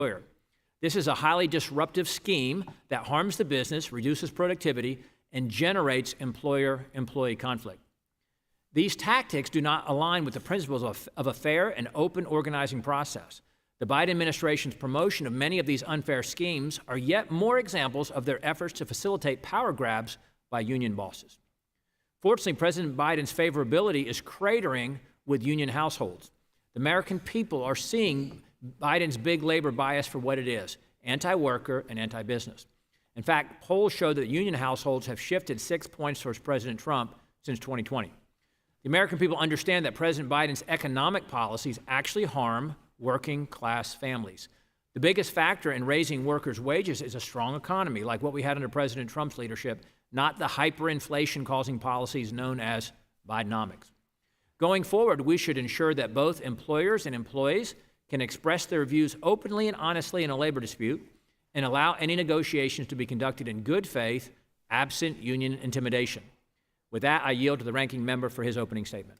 employer. This is a highly disruptive scheme that harms the business, reduces productivity, and generates employer-employee conflict. These tactics do not align with the principles of a fair and open organizing process. The Biden administration's promotion of many of these unfair schemes are yet more examples of their efforts to facilitate power grabs by union bosses. Fortunately, President Biden's favorability is cratering with union households. The American people are seeing Biden's big labor bias for what it is, anti-worker and anti-business. In fact, polls show that union households have shifted 6 points towards President Trump since 2020. The American people understand that President Biden's economic policies actually harm working-class families. The biggest factor in raising workers' wages is a strong economy, like what we had under President Trump's leadership, not the hyperinflation-causing policies known as Bidenomics. Going forward, we should ensure that both employers and employees can express their views openly and honestly in a labor dispute and allow any negotiations to be conducted in good faith, absent union intimidation. With that, I yield to the ranking member for his opening statement.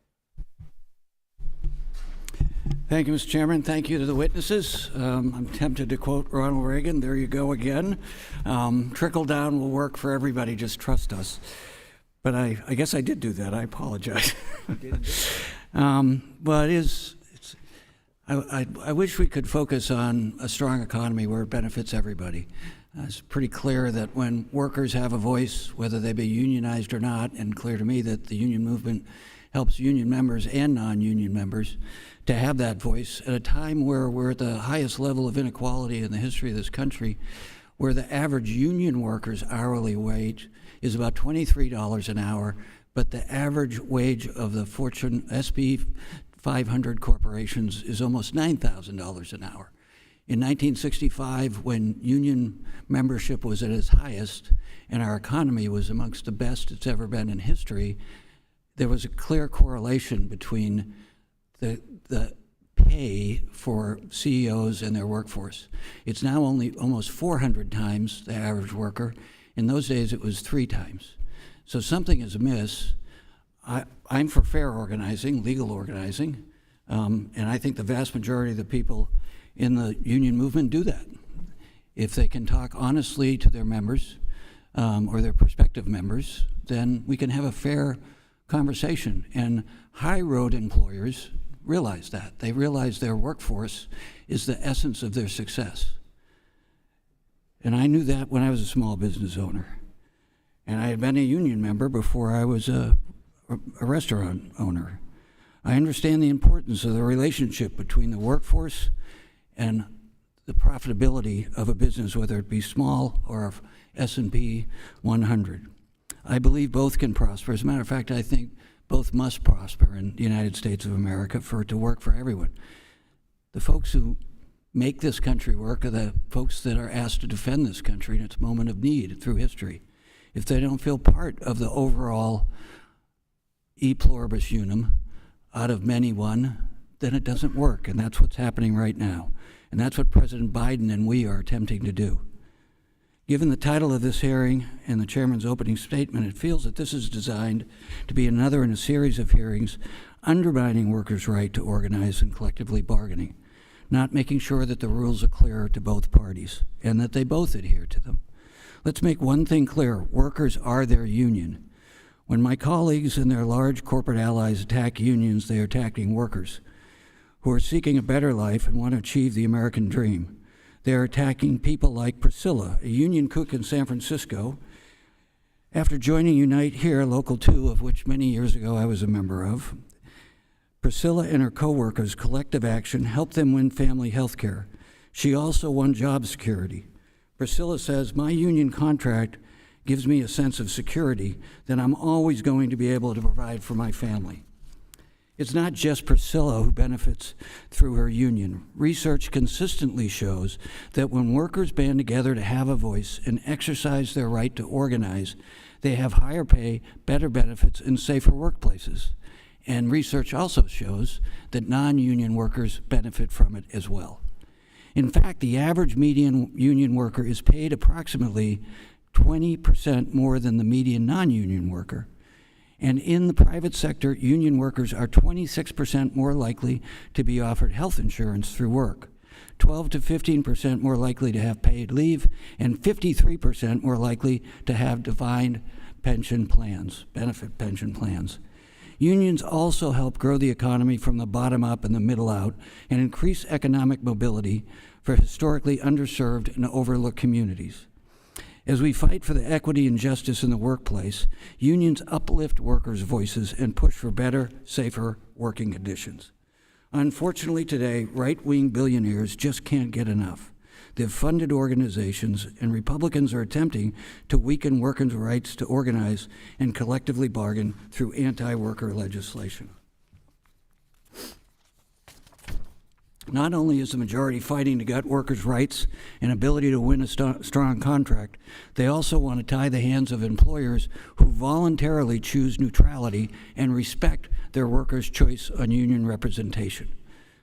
Thank you, Mr. Chairman. Thank you to the witnesses. I'm tempted to quote Ronald Reagan, there you go again. Trickle down will work for everybody, just trust us. But I guess I did do that, I apologize. But I wish we could focus on a strong economy where it benefits everybody. It's pretty clear that when workers have a voice, whether they be unionized or not, and clear to me that the union movement helps union members and non-union members to have that voice at a time where we're at the highest level of inequality in the history of this country, where the average union worker's hourly wage is about $23 an hour, but the average wage of the Fortune SP 500 corporations is almost $9,000 an hour. In 1965, when union membership was at its highest and our economy was amongst the best it's ever been in history, there was a clear correlation between the pay for CEOs and their workforce. It's now only almost 400 times the average worker. In those days, it was 3 times. So something is amiss. I'm for fair organizing, legal organizing, and I think the vast majority of the people in the union movement do that. If they can talk honestly to their members or their prospective members, then we can have a fair conversation. And high road employers realize that. They realize their workforce is the essence of their success. And I knew that when I was a small business owner. And I had been a union member before I was a restaurant owner. I understand the importance of the relationship between the workforce and the profitability of a business, whether it be small or S&P 100. I believe both can prosper. As a matter of fact, I think both must prosper in the United States of America for it to work for everyone. The folks who make this country work are the folks that are asked to defend this country in its moment of need through history. If they don't feel part of the overall e pluribus unum, out of many one, then it doesn't work, and that's what's happening right now. And that's what President Biden and we are attempting to do. Given the title of this hearing and the chairman's opening statement, it feels that this is designed to be another in a series of hearings undermining workers' right to organize and collectively bargaining, not making sure that the rules are clear to both parties and that they both adhere to them. Let's make one thing clear: workers are their union. When my colleagues and their large corporate allies attack unions, they are attacking workers who are seeking a better life and want to achieve the American dream. They are attacking people like Priscilla, a union cook in San Francisco. After joining Unite Here, Local 2, of which many years ago I was a member of, Priscilla and her co-workers' collective action helped them win family health care. She also won job security. Priscilla says, "My union contract gives me a sense of security that I'm always going to be able to provide for my family." It's not just Priscilla who benefits through her union. Research consistently shows that when workers band together to have a voice and exercise their right to organize, they have higher pay, better benefits, and safer workplaces. And research also shows that non-union workers benefit from it as well. In fact, the average median union worker is paid approximately 20% more than the median non-union worker. And in the private sector, union workers are 26% more likely to be offered health insurance through work. 12 to 15% more likely to have paid leave, and 53% more likely to have defined pension plans, benefit pension plans. Unions also help grow the economy from the bottom up and the middle out and increase economic mobility for historically underserved and overlooked communities. As we fight for the equity and justice in the workplace, unions uplift workers' voices and push for better, safer working conditions. Unfortunately today, right-wing billionaires just can't get enough. They've funded organizations, and Republicans are attempting to weaken workers' rights to organize and collectively bargain through anti-worker legislation. Not only is the majority fighting to gut workers' rights and ability to win a strong contract, they also want to tie the hands of employers who voluntarily choose neutrality and respect their workers' choice on union representation.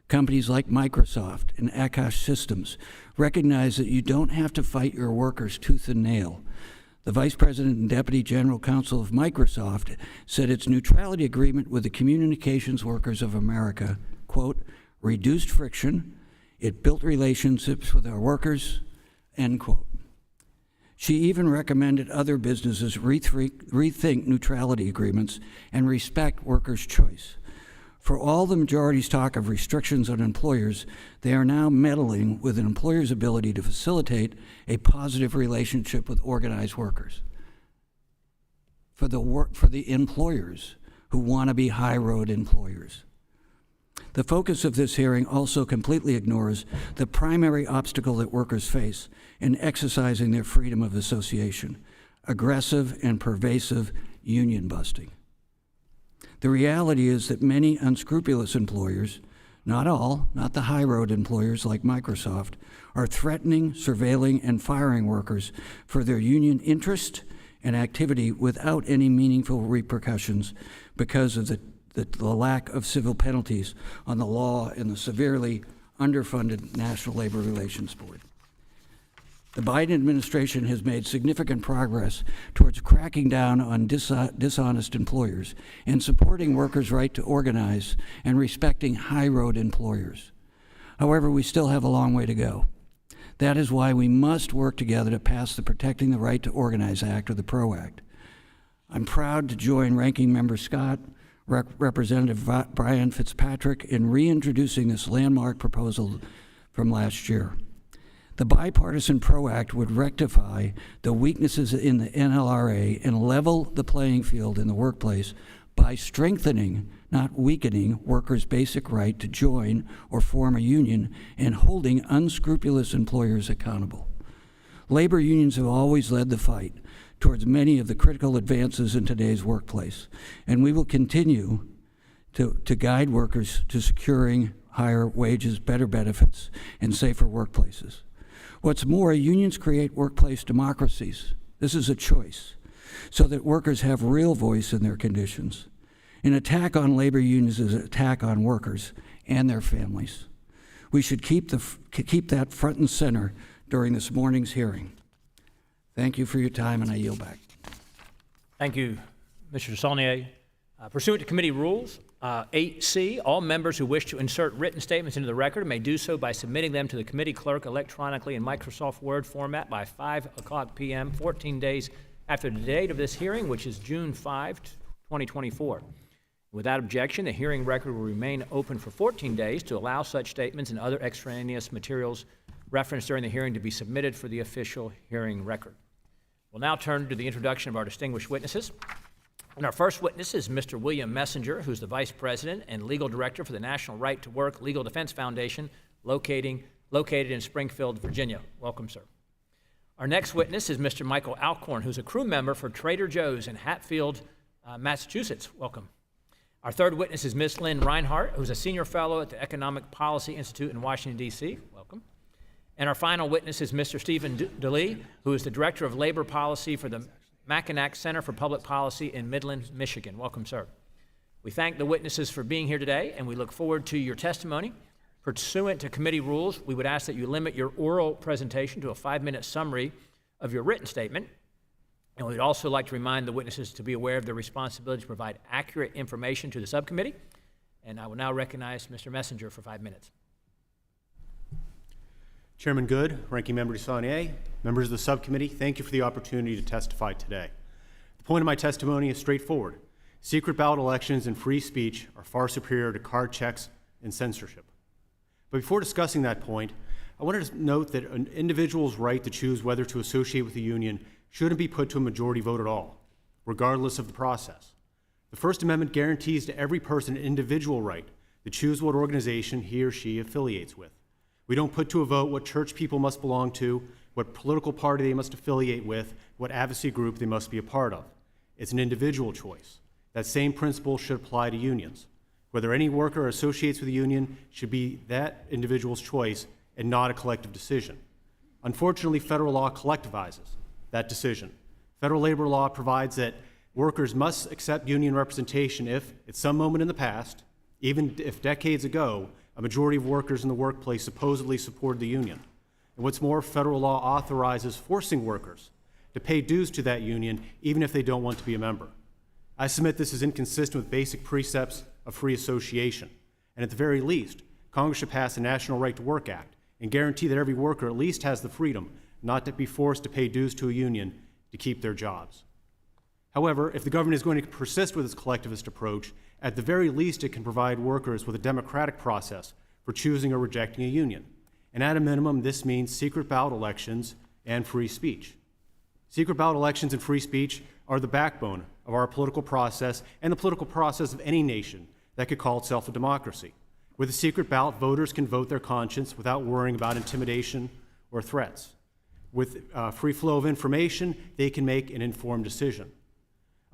Companies like Microsoft and Akash Systems recognize that you don't have to fight your workers tooth and nail. The Vice President and Deputy General Counsel of Microsoft said its neutrality agreement with the Communications Workers of America, quote, reduced friction, it built relationships with our workers, end quote. She even recommended other businesses rethink neutrality agreements and respect workers' choice. For all the majority's talk of restrictions on employers, they are now meddling with an employer's ability to facilitate a positive relationship with organized workers. For the employers who want to be high road employers. The focus of this hearing also completely ignores the primary obstacle that workers face in exercising their freedom of association: aggressive and pervasive union busting. The reality is that many unscrupulous employers, not all, not the high road employers like Microsoft, are threatening, surveilling, and firing workers for their union interest and activity without any meaningful repercussions because of the lack of civil penalties on the law and the severely underfunded National Labor Relations Board. The Biden administration has made significant progress towards cracking down on dishonest employers and supporting workers' right to organize and respecting high road employers. However, we still have a long way to go. That is why we must work together to pass the Protecting the Right to Organize Act, or the PRO Act. I'm proud to join Ranking Member Scott, Representative Brian Fitzpatrick in reintroducing this landmark proposal from last year. The bipartisan PRO Act would rectify the weaknesses in the NLRA and level the playing field in the workplace by strengthening, not weakening, workers' basic right to join or form a union and holding unscrupulous employers accountable. Labor unions have always led the fight towards many of the critical advances in today's workplace, and we will continue to guide workers to securing higher wages, better benefits, and safer workplaces. What's more, unions create workplace democracies. This is a choice, so that workers have real voice in their conditions. An attack on labor unions is an attack on workers and their families. We should keep that front and center during this morning's hearing. Thank you for your time, and I yield back. Thank you, Mr. Saulnier. Pursuant to committee rules, 8C, all members who wish to insert written statements into the record may do so by submitting them to the committee clerk electronically in Microsoft Word format by 5:00 p.m., 14 days after the date of this hearing, which is June 5, 2024. Without objection, the hearing record will remain open for 14 days to allow such statements and other extraneous materials referenced during the hearing to be submitted for the official hearing record. We'll now turn to the introduction of our distinguished witnesses. And our first witness is Mr. William Messenger, who's the Vice President and Legal Director for the National Right to Work Legal Defense Foundation, located in Springfield, Virginia. Welcome, sir. Our next witness is Mr. Michael Alcorn, who's a crew member for Trader Joe's in Hatfield, Massachusetts. Welcome. Our third witness is Ms. Lynn Reinhart, who's a Senior Fellow at the Economic Policy Institute in Washington, D.C. Welcome. And our final witness is Mr. Stephen DeLee, who is the Director of Labor Policy for the Mackinac Center for Public Policy in Midland, Michigan. Welcome, sir. We thank the witnesses for being here today, and we look forward to your testimony. Pursuant to committee rules, we would ask that you limit your oral presentation to a 5-minute summary of your written statement. And we'd also like to remind the witnesses to be aware of their responsibility to provide accurate information to the subcommittee. And I will now recognize Mr. Messenger for 5 minutes. Chairman Good, Ranking Member Desaulnier, members of the subcommittee, thank you for the opportunity to testify today. The point of my testimony is straightforward. Secret ballot elections and free speech are far superior to card checks and censorship. But before discussing that point, I wanted to note that an individual's right to choose whether to associate with a union shouldn't be put to a majority vote at all, regardless of the process. The First Amendment guarantees to every person an individual right to choose what organization he or she affiliates with. We don't put to a vote what church people must belong to, what political party they must affiliate with, what advocacy group they must be a part of. It's an individual choice. That same principle should apply to unions. Whether any worker associates with a union should be that individual's choice and not a collective decision. Unfortunately, federal law collectivizes that decision. Federal labor law provides that workers must accept union representation if, at some moment in the past, even if decades ago, a majority of workers in the workplace supposedly supported the union. And what's more, federal law authorizes forcing workers to pay dues to that union even if they don't want to be a member. I submit this is inconsistent with basic precepts of free association. And at the very least, Congress should pass the National Right to Work Act and guarantee that every worker at least has the freedom not to be forced to pay dues to a union to keep their jobs. However, if the government is going to persist with its collectivist approach, at the very least it can provide workers with a democratic process for choosing or rejecting a union. And at a minimum, this means secret ballot elections and free speech. Secret ballot elections and free speech are the backbone of our political process and the political process of any nation that could call itself a democracy. With a secret ballot, voters can vote their conscience without worrying about intimidation or threats. With free flow of information, they can make an informed decision.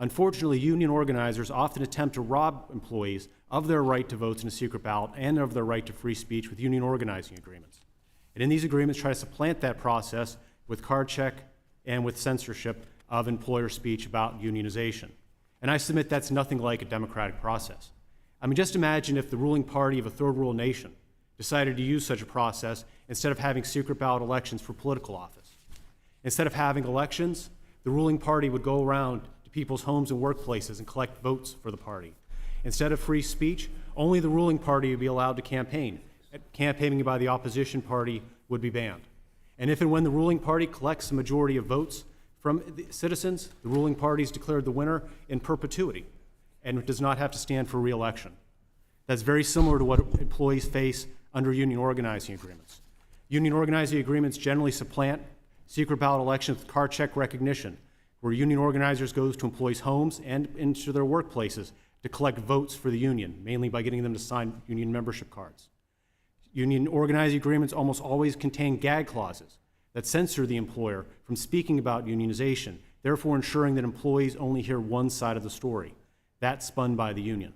Unfortunately, union organizers often attempt to rob employees of their right to votes in a secret ballot and of their right to free speech with union organizing agreements. And in these agreements, try to supplant that process with card check and with censorship of employer speech about unionization. And I submit that's nothing like a democratic process. I mean, just imagine if the ruling party of a third world nation decided to use such a process instead of having secret ballot elections for political office. Instead of having elections, the ruling party would go around to people's homes and workplaces and collect votes for the party. Instead of free speech, only the ruling party would be allowed to campaign. Campaigning by the opposition party would be banned. And if and when the ruling party collects a majority of votes from the citizens, the ruling party is declared the winner in perpetuity and does not have to stand for re-election. That's very similar to what employees face under union organizing agreements. Union organizing agreements generally supplant secret ballot elections with card check recognition, where union organizers go to employees' homes and into their workplaces to collect votes for the union, mainly by getting them to sign union membership cards. Union organizing agreements almost always contain gag clauses that censor the employer from speaking about unionization, therefore ensuring that employees only hear one side of the story. That's spun by the union.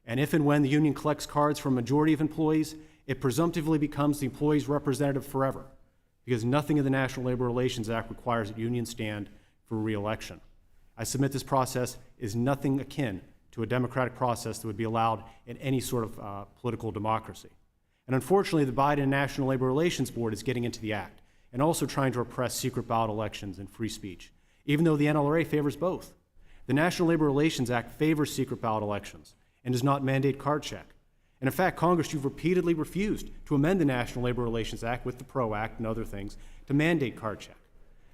And if and when the union collects cards from a majority of employees, it presumptively becomes the employee's representative forever, because nothing in the National Labor Relations Act requires that unions stand for re-election. I submit this process is nothing akin to a democratic process that would be allowed in any sort of political democracy. And unfortunately, the Biden National Labor Relations Board is getting into the act and also trying to repress secret ballot elections and free speech, even though the NLRA favors both. The National Labor Relations Act favors secret ballot elections and does not mandate card check. And in fact, Congress, you've repeatedly refused to amend the National Labor Relations Act with the PRO Act and other things to mandate card check.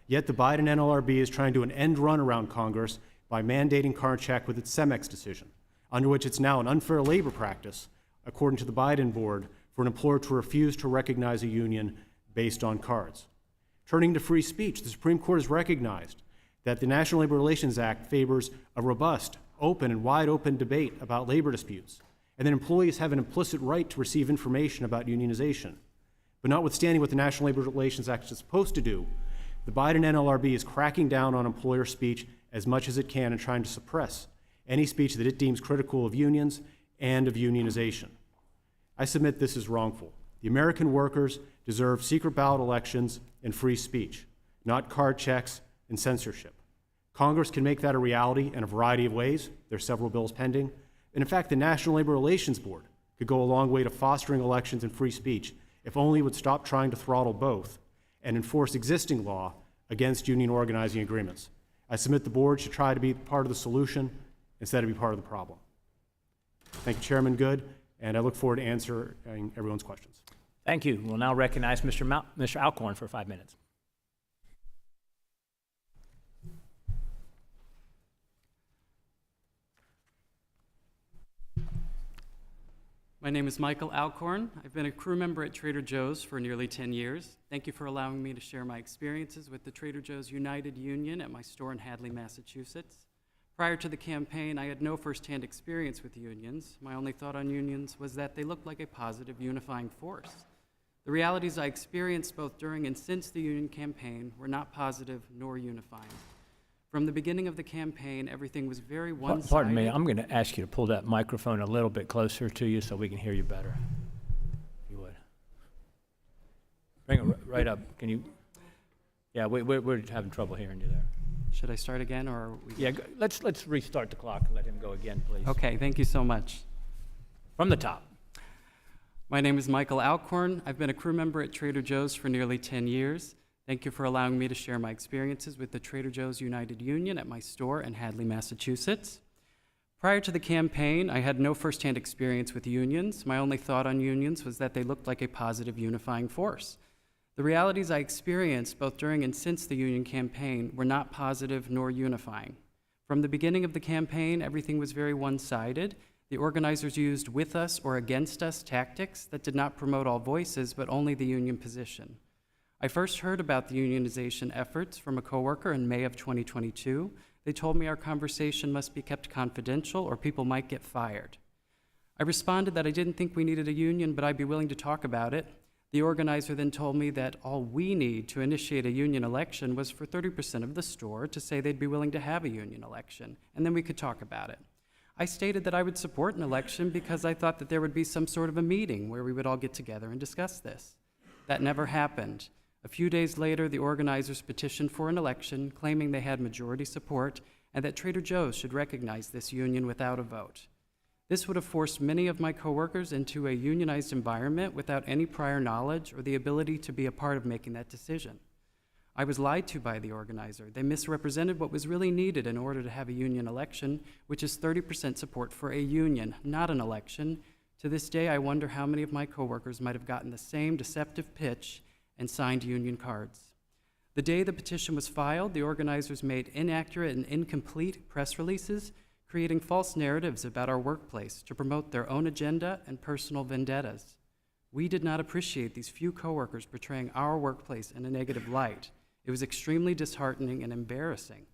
Yet the Biden NLRB is trying to do an end run around Congress by mandating card check with its CEMEX decision, under which it's now an unfair labor practice, according to the Biden board, for an employer to refuse to recognize a union based on cards. Turning to free speech, the Supreme Court has recognized that the National Labor Relations Act favors a robust, open, and wide open debate about labor disputes, and that employees have an implicit right to receive information about unionization. But notwithstanding what the National Labor Relations Act is supposed to do, the Biden NLRB is cracking down on employer speech as much as it can and trying to suppress any speech that it deems critical of unions and of unionization. I submit this is wrongful. The American workers deserve secret ballot elections and free speech, not card checks and censorship. Congress can make that a reality in a variety of ways. There are several bills pending. And in fact, the National Labor Relations Board could go a long way to fostering elections and free speech if only it would stop trying to throttle both and enforce existing law against union organizing agreements. I submit the board should try to be part of the solution instead of be part of the problem. Thank you, Chairman Good, and I look forward to answering everyone's questions. Thank you. We'll now recognize Mr. Alcorn for 5 minutes. My name is Michael Alcorn. I've been a crew member at Trader Joe's for nearly 10 years. Thank you for allowing me to share my experiences with the Trader Joe's United Union at my store in Hadley, Massachusetts. Prior to the campaign, I had no firsthand experience with unions. My only thought on unions was that they looked like a positive unifying force. The realities I experienced both during and since the union campaign were not positive nor unifying. From the beginning of the campaign, everything was very one-sided. Pardon me, I'm going to ask you to pull that microphone a little bit closer to you so we can hear you better. If you would. Bring it right up. Can you? Yeah, we're having trouble hearing you there. Should I start again, or? Yeah, let's restart the clock and let him go again, please. Okay, thank you so much. From the top. My name is Michael Alcorn. I've been a crew member at Trader Joe's for nearly 10 years. Thank you for allowing me to share my experiences with the Trader Joe's United Union at my store in Hadley, Massachusetts. Prior to the campaign, I had no firsthand experience with unions. My only thought on unions was that they looked like a positive unifying force. The realities I experienced both during and since the union campaign were not positive nor unifying. From the beginning of the campaign, everything was very one-sided. The organizers used with us or against us tactics that did not promote all voices, but only the union position. I first heard about the unionization efforts from a coworker in May of 2022. They told me our conversation must be kept confidential or people might get fired. I responded that I didn't think we needed a union, but I'd be willing to talk about it. The organizer then told me that all we need to initiate a union election was for 30% of the store to say they'd be willing to have a union election, and then we could talk about it. I stated that I would support an election because I thought that there would be some sort of a meeting where we would all get together and discuss this. That never happened. A few days later, the organizers petitioned for an election, claiming they had majority support and that Trader Joe's should recognize this union without a vote. This would have forced many of my coworkers into a unionized environment without any prior knowledge or the ability to be a part of making that decision. I was lied to by the organizer. They misrepresented what was really needed in order to have a union election, which is 30% support for a union, not an election. To this day, I wonder how many of my coworkers might have gotten the same deceptive pitch and signed union cards. The day the petition was filed, the organizers made inaccurate and incomplete press releases, creating false narratives about our workplace to promote their own agenda and personal vendettas. We did not appreciate these few coworkers portraying our workplace in a negative light. It was extremely disheartening and embarrassing.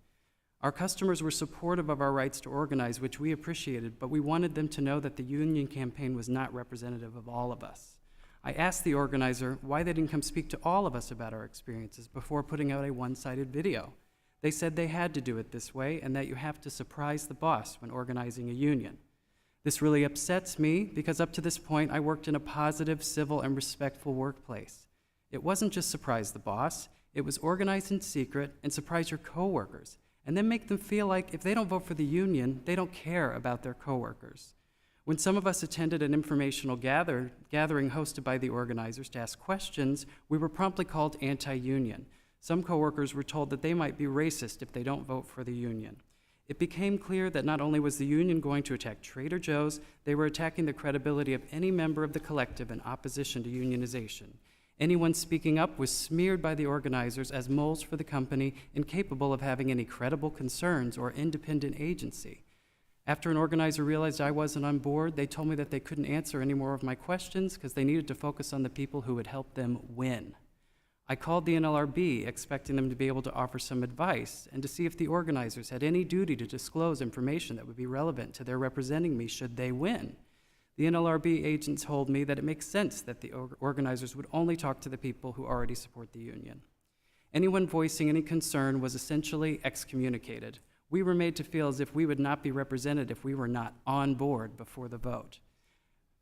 Our customers were supportive of our rights to organize, which we appreciated, but we wanted them to know that the union campaign was not representative of all of us. I asked the organizer why they didn't come speak to all of us about our experiences before putting out a one-sided video. They said they had to do it this way and that you have to surprise the boss when organizing a union. This really upsets me because up to this point I worked in a positive, civil, and respectful workplace. It wasn't just surprise the boss, it was organize in secret and surprise your coworkers, and then make them feel like if they don't vote for the union, they don't care about their coworkers. When some of us attended an informational gathering hosted by the organizers to ask questions, we were promptly called anti-union. Some coworkers were told that they might be racist if they don't vote for the union. It became clear that not only was the union going to attack Trader Joe's, they were attacking the credibility of any member of the collective in opposition to unionization. Anyone speaking up was smeared by the organizers as moles for the company, incapable of having any credible concerns or independent agency. After an organizer realized I wasn't on board, they told me that they couldn't answer any more of my questions because they needed to focus on the people who would help them win. I called the NLRB, expecting them to be able to offer some advice and to see if the organizers had any duty to disclose information that would be relevant to their representing me should they win. The NLRB agents told me that it makes sense that the organizers would only talk to the people who already support the union. Anyone voicing any concern was essentially excommunicated. We were made to feel as if we would not be represented if we were not on board before the vote.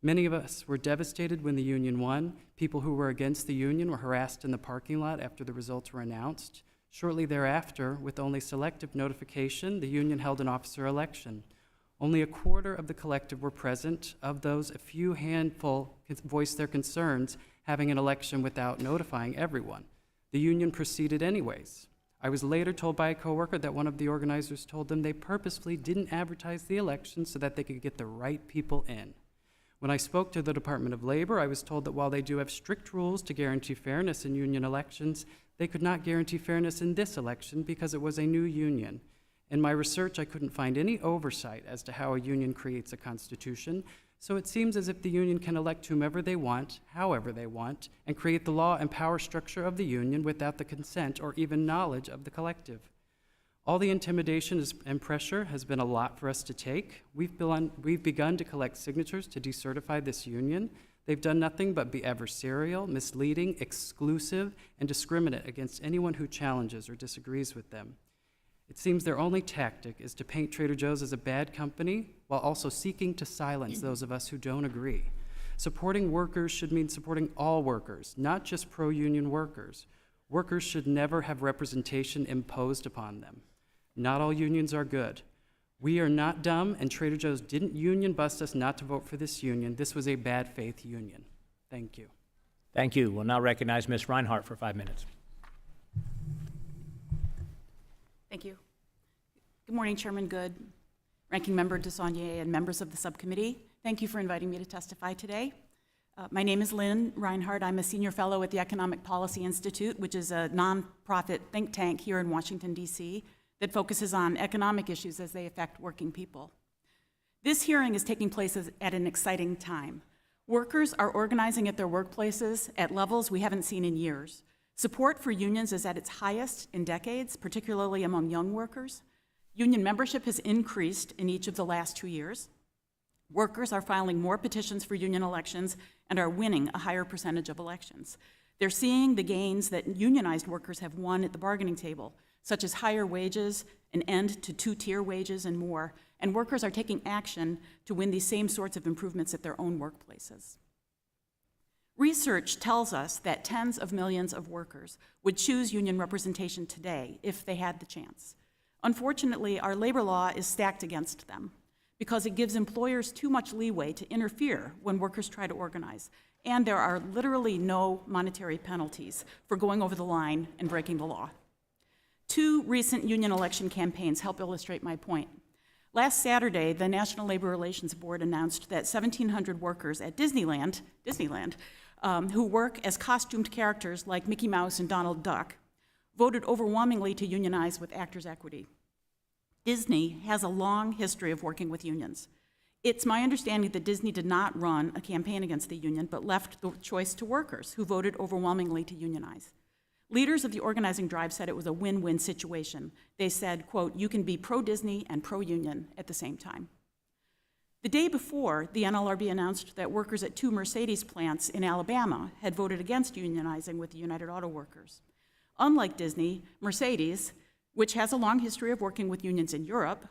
Many of us were devastated when the union won. People who were against the union were harassed in the parking lot after the results were announced. Shortly thereafter, with only selective notification, the union held an officer election. Only a quarter of the collective were present. Of those, a few handful voiced their concerns, having an election without notifying everyone. The union proceeded anyways. I was later told by a coworker that one of the organizers told them they purposefully didn't advertise the election so that they could get the right people in. When I spoke to the Department of Labor, I was told that while they do have strict rules to guarantee fairness in union elections, they could not guarantee fairness in this election because it was a new union. In my research, I couldn't find any oversight as to how a union creates a constitution, so it seems as if the union can elect whomever they want, however they want, and create the law and power structure of the union without the consent or even knowledge of the collective. All the intimidation and pressure has been a lot for us to take. We've begun to collect signatures to decertify this union. They've done nothing but be adversarial, misleading, exclusive, and discriminate against anyone who challenges or disagrees with them. It seems their only tactic is to paint Trader Joe's as a bad company while also seeking to silence those of us who don't agree. Supporting workers should mean supporting all workers, not just pro-union workers. Workers should never have representation imposed upon them. Not all unions are good. We are not dumb, and Trader Joe's didn't union bust us not to vote for this union. This was a bad faith union. Thank you. Thank you. We'll now recognize Ms. Reinhardt for 5 minutes. Thank you. Good morning, Chairman Good, Ranking Member DeSaulnier, and members of the subcommittee. Thank you for inviting me to testify today. My name is Lynn Reinhardt. I'm a senior fellow at the Economic Policy Institute, which is a nonprofit think tank here in Washington, D.C., that focuses on economic issues as they affect working people. This hearing is taking place at an exciting time. Workers are organizing at their workplaces at levels we haven't seen in years. Support for unions is at its highest in decades, particularly among young workers. Union membership has increased in each of the last 2 years. Workers are filing more petitions for union elections and are winning a higher percentage of elections. They're seeing the gains that unionized workers have won at the bargaining table, such as higher wages, an end to two-tier wages, and more, and workers are taking action to win these same sorts of improvements at their own workplaces. Research tells us that tens of millions of workers would choose union representation today if they had the chance. Unfortunately, our labor law is stacked against them because it gives employers too much leeway to interfere when workers try to organize, and there are literally no monetary penalties for going over the line and breaking the law. 2 recent union election campaigns help illustrate my point. Last Saturday, the National Labor Relations Board announced that 1,700 workers at Disneyland, who work as costumed characters like Mickey Mouse and Donald Duck, voted overwhelmingly to unionize with Actors' Equity. Disney has a long history of working with unions. It's my understanding that Disney did not run a campaign against the union, but left the choice to workers, who voted overwhelmingly to unionize. Leaders of the organizing drive said it was a win-win situation. They said, quote, "You can be pro-Disney and pro-union at the same time." The day before, the NLRB announced that workers at 2 Mercedes plants in Alabama had voted against unionizing with the United Auto Workers. Unlike Disney, Mercedes, which has a long history of working with unions in Europe,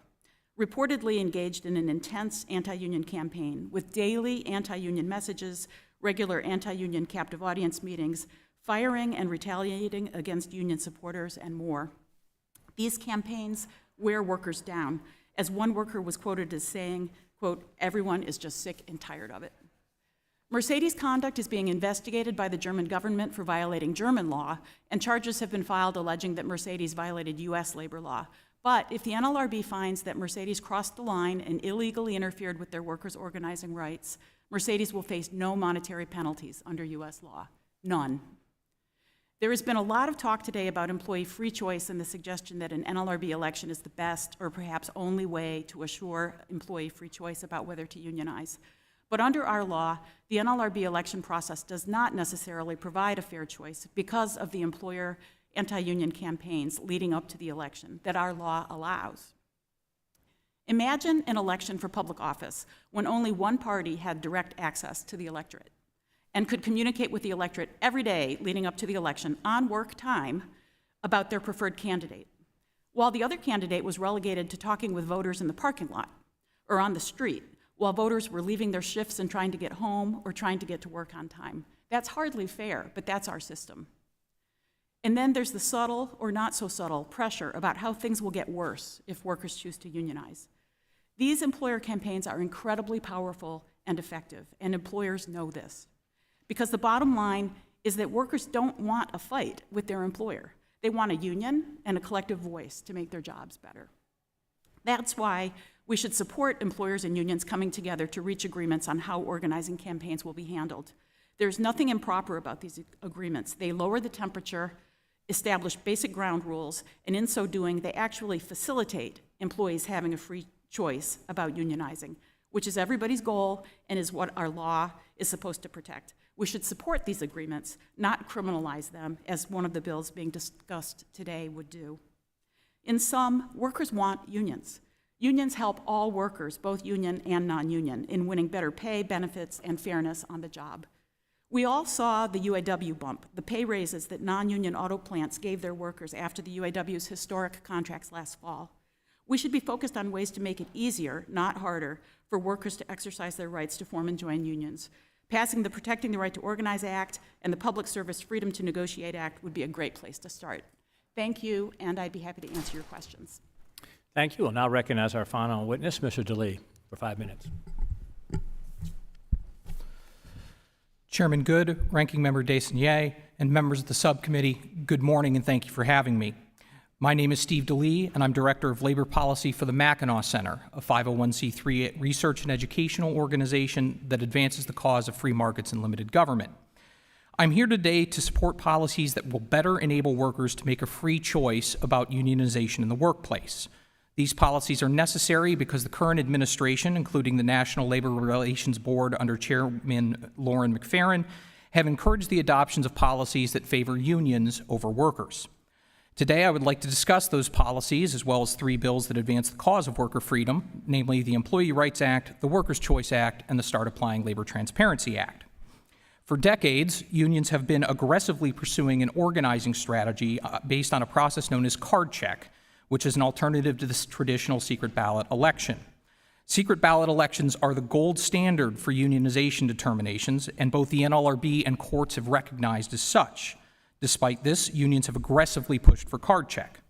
reportedly engaged in an intense anti-union campaign with daily anti-union messages, regular anti-union captive audience meetings, firing and retaliating against union supporters, and more. These campaigns wear workers down, as one worker was quoted as saying, quote, "Everyone is just sick and tired of it." Mercedes' conduct is being investigated by the German government for violating German law, and charges have been filed alleging that Mercedes violated US labor law. But if the NLRB finds that Mercedes crossed the line and illegally interfered with their workers' organizing rights, Mercedes will face no monetary penalties under US law. None. There has been a lot of talk today about employee free choice and the suggestion that an NLRB election is the best or perhaps only way to assure employee free choice about whether to unionize. But under our law, the NLRB election process does not necessarily provide a fair choice because of the employer anti-union campaigns leading up to the election that our law allows. Imagine an election for public office when only one party had direct access to the electorate and could communicate with the electorate every day leading up to the election on work time about their preferred candidate, while the other candidate was relegated to talking with voters in the parking lot or on the street while voters were leaving their shifts and trying to get home or trying to get to work on time. That's hardly fair, but that's our system. And then there's the subtle or not so subtle pressure about how things will get worse if workers choose to unionize. These employer campaigns are incredibly powerful and effective, and employers know this. Because the bottom line is that workers don't want a fight with their employer. They want a union and a collective voice to make their jobs better. That's why We should support employers and unions coming together to reach agreements on how organizing campaigns will be handled. There's nothing improper about these agreements. They lower the temperature, establish basic ground rules, and in so doing, they actually facilitate employees having a free choice about unionizing, which is everybody's goal and is what our law is supposed to protect. We should support these agreements, not criminalize them, as one of the bills being discussed today would do. In sum, workers want unions. Unions help all workers, both union and non-union, in winning better pay, benefits, and fairness on the job. We all saw the UAW bump, the pay raises that non-union auto plants gave their workers after the UAW's historic contracts last fall. We should be focused on ways to make it easier, not harder, for workers to exercise their rights to form and join unions. Passing the Protecting the Right to Organize Act and the Public Service Freedom to Negotiate Act would be a great place to start. Thank you, and I'd be happy to answer your questions. Thank you. We'll now recognize our final witness, Mr. DeLee, for 5 minutes. Chairman Good, Ranking Member Dessigné, and members of the subcommittee, good morning and thank you for having me. My name is Steve DeLee, and I'm Director of Labor Policy for the Mackinac Center, a 501c3 research and educational organization that advances the cause of free markets and limited government. I'm here today to support policies that will better enable workers to make a free choice about unionization in the workplace. These policies are necessary because the current administration, including the National Labor Relations Board under Chairman Lauren McFerrin, have encouraged the adoptions of policies that favor unions over workers. Today, I would like to discuss those policies, as well as 3 bills that advance the cause of worker freedom, namely the Employee Rights Act, the Workers' Choice Act, and the Start Applying Labor Transparency Act. For decades, unions have been aggressively pursuing an organizing strategy based on a process known as card check, which is an alternative to this traditional secret ballot election. Secret ballot elections are the gold standard for unionization determinations, and both the NLRB and courts have recognized as such. Despite this, unions have aggressively pushed for card check.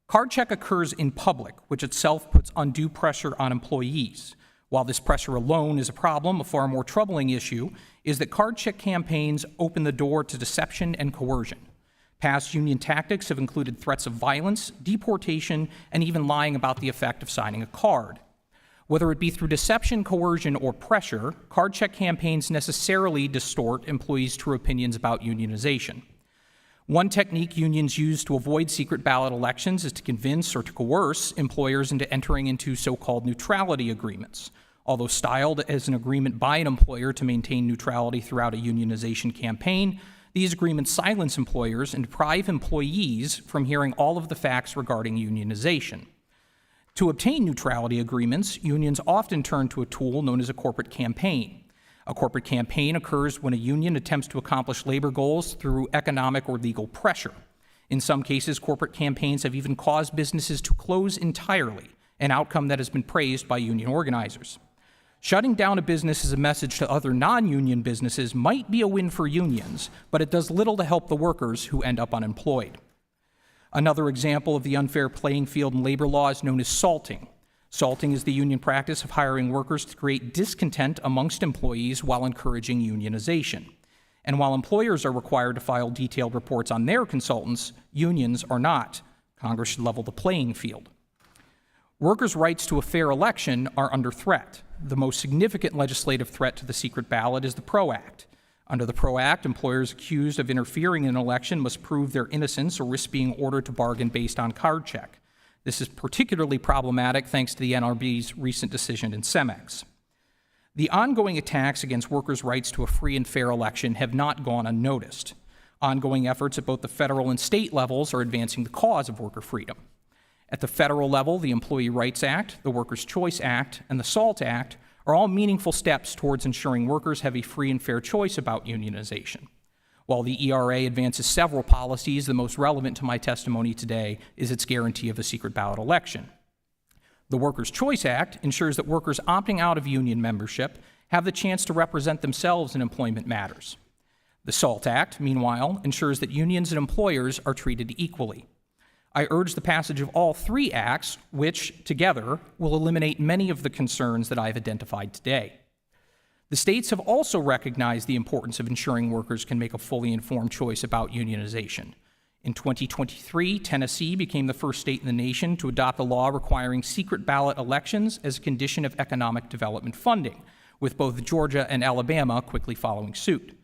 Card check occurs in public, which itself puts undue pressure on employees. While this pressure alone is a problem, a far more troubling issue is that card check campaigns open the door to deception and coercion. Past union tactics have included threats of violence, deportation, and even lying about the effect of signing a card. Whether it be through deception, coercion, or pressure, card check campaigns necessarily distort employees' true opinions about unionization. One technique unions use to avoid secret ballot elections is to convince or to coerce employers into entering into so-called neutrality agreements. Although styled as an agreement by an employer to maintain neutrality throughout a unionization campaign, these agreements silence employers and deprive employees from hearing all of the facts regarding unionization. To obtain neutrality agreements, unions often turn to a tool known as a corporate campaign. A corporate campaign occurs when a union attempts to accomplish labor goals through economic or legal pressure. In some cases, corporate campaigns have even caused businesses to close entirely, an outcome that has been praised by union organizers. Shutting down a business as a message to other non-union businesses might be a win for unions, but it does little to help the workers who end up unemployed. Another example of the unfair playing field in labor law is known as salting. Salting is the union practice of hiring workers to create discontent amongst employees while encouraging unionization. And while employers are required to file detailed reports on their consultants, unions are not. Congress should level the playing field. Workers' rights to a fair election are under threat. The most significant legislative threat to the secret ballot is the PRO Act. Under the PRO Act, employers accused of interfering in an election must prove their innocence or risk being ordered to bargain based on card check. This is particularly problematic thanks to the NLRB's recent decision in Cemex. The ongoing attacks against workers' rights to a free and fair election have not gone unnoticed. Ongoing efforts at both the federal and state levels are advancing the cause of worker freedom. At the federal level, the Employee Rights Act, the Workers' Choice Act, and the SALT Act are all meaningful steps towards ensuring workers have a free and fair choice about unionization. While the ERA advances several policies, the most relevant to my testimony today is its guarantee of a secret ballot election. The Workers' Choice Act ensures that workers opting out of union membership have the chance to represent themselves in employment matters. The SALT Act, meanwhile, ensures that unions and employers are treated equally. I urge the passage of all 3 acts, which, together, will eliminate many of the concerns that I've identified today. The states have also recognized the importance of ensuring workers can make a fully informed choice about unionization. In 2023, Tennessee became the first state in the nation to adopt a law requiring secret ballot elections as a condition of economic development funding, with both Georgia and Alabama quickly following suit.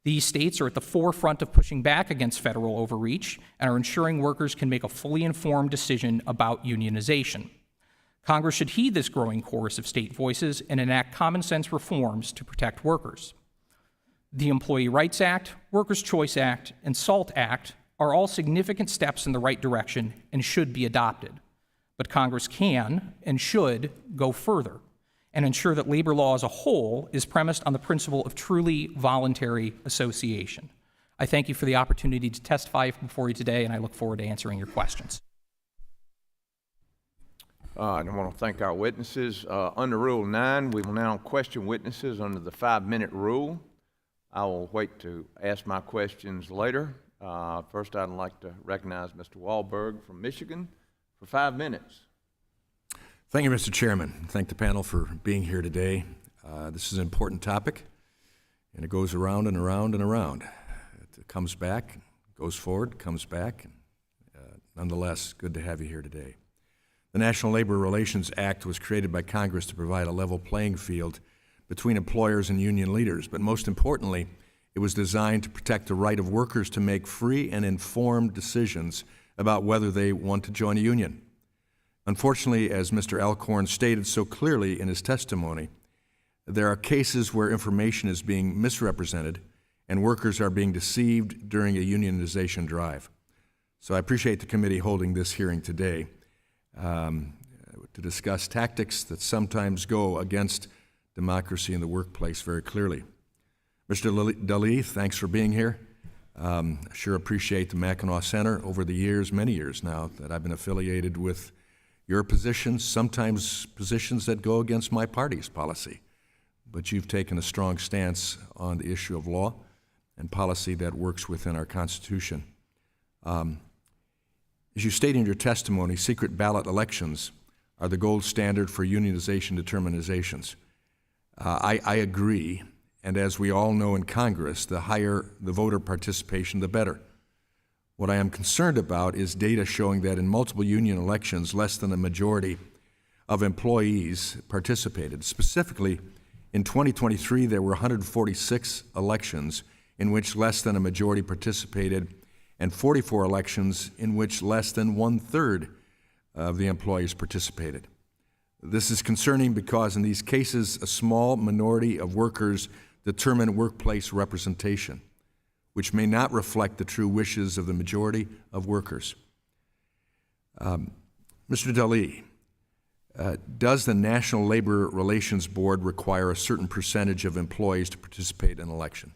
These states are at the forefront of pushing back against federal overreach and are ensuring workers can make a fully informed decision about unionization. Congress should heed this growing chorus of state voices and enact common sense reforms to protect workers. The Employee Rights Act, Workers' Choice Act, and SALT Act are all significant steps in the right direction and should be adopted. But Congress can and should go further and ensure that labor law as a whole is premised on the principle of truly voluntary association. I thank you for the opportunity to testify before you today, and I look forward to answering your questions. I want to thank our witnesses. Under Rule 9, we will now question witnesses under the 5-minute rule. I will wait to ask my questions later. First, I'd like to recognize Mr. Wahlberg from Michigan for 5 minutes. Thank you, Mr. Chairman. Thank the panel for being here today. This is an important topic, and it goes around and around and around. It comes back, goes forward, comes back. Nonetheless, good to have you here today. The National Labor Relations Act was created by Congress to provide a level playing field between employers and union leaders, but most importantly, it was designed to protect the right of workers to make free and informed decisions about whether they want to join a union. Unfortunately, as Mr. Alcorn stated so clearly in his testimony, there are cases where information is being misrepresented and workers are being deceived during a unionization drive. So I appreciate the committee holding this hearing today to discuss tactics that sometimes go against democracy in the workplace very clearly. Mr. Daly, thanks for being here. Sure appreciate the Mackinac Center over the years, many years now, that I've been affiliated with your positions, sometimes positions that go against my party's policy. But you've taken a strong stance on the issue of law and policy that works within our Constitution. As you state in your testimony, secret ballot elections are the gold standard for unionization determinations. I agree, and as we all know in Congress, the higher the voter participation, the better. What I am concerned about is data showing that in multiple union elections, less than a majority of employees participated. Specifically, in 2023, there were 146 elections in which less than a majority participated, and 44 elections in which less than 1/3 of the employees participated. This is concerning because in these cases, a small minority of workers determine workplace representation, which may not reflect the true wishes of the majority of workers. Mr. Daly, does the National Labor Relations Board require a certain percentage of employees to participate in an election?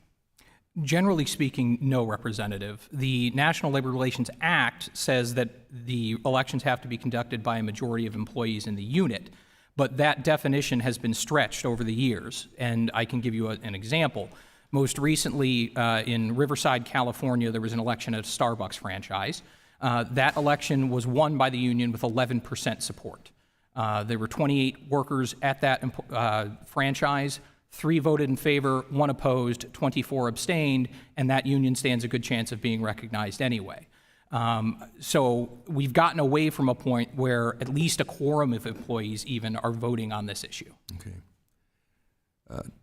Generally speaking, no, Representative. The National Labor Relations Act says that the elections have to be conducted by a majority of employees in the unit, but that definition has been stretched over the years, and I can give you an example. Most recently, in Riverside, California, there was an election at a Starbucks franchise. That election was won by the union with 11% support. There were 28 workers at that franchise. 3 voted in favor, 1 opposed, 24 abstained, and that union stands a good chance of being recognized anyway. So we've gotten away from a point where at least a quorum of employees even are voting on this issue. Okay.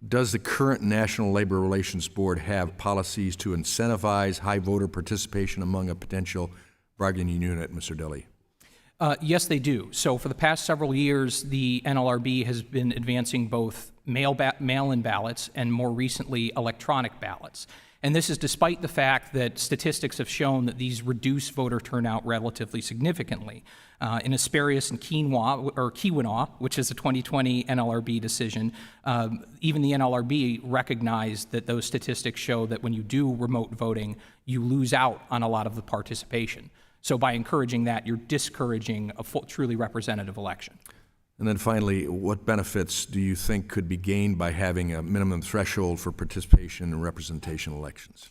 Does the current National Labor Relations Board have policies to incentivize high voter participation among a potential bargaining unit, Mr. Daly? Yes, they do. So for the past several years, the NLRB has been advancing both mail-in ballots and more recently electronic ballots. And this is despite the fact that statistics have shown that these reduce voter turnout relatively significantly. In Asperius and Keweenaw, which is a 2020 NLRB decision, even the NLRB recognized that those statistics show that when you do remote voting, you lose out on a lot of the participation. So by encouraging that, you're discouraging a truly representative election. And then finally, what benefits do you think could be gained by having a minimum threshold for participation in representation elections?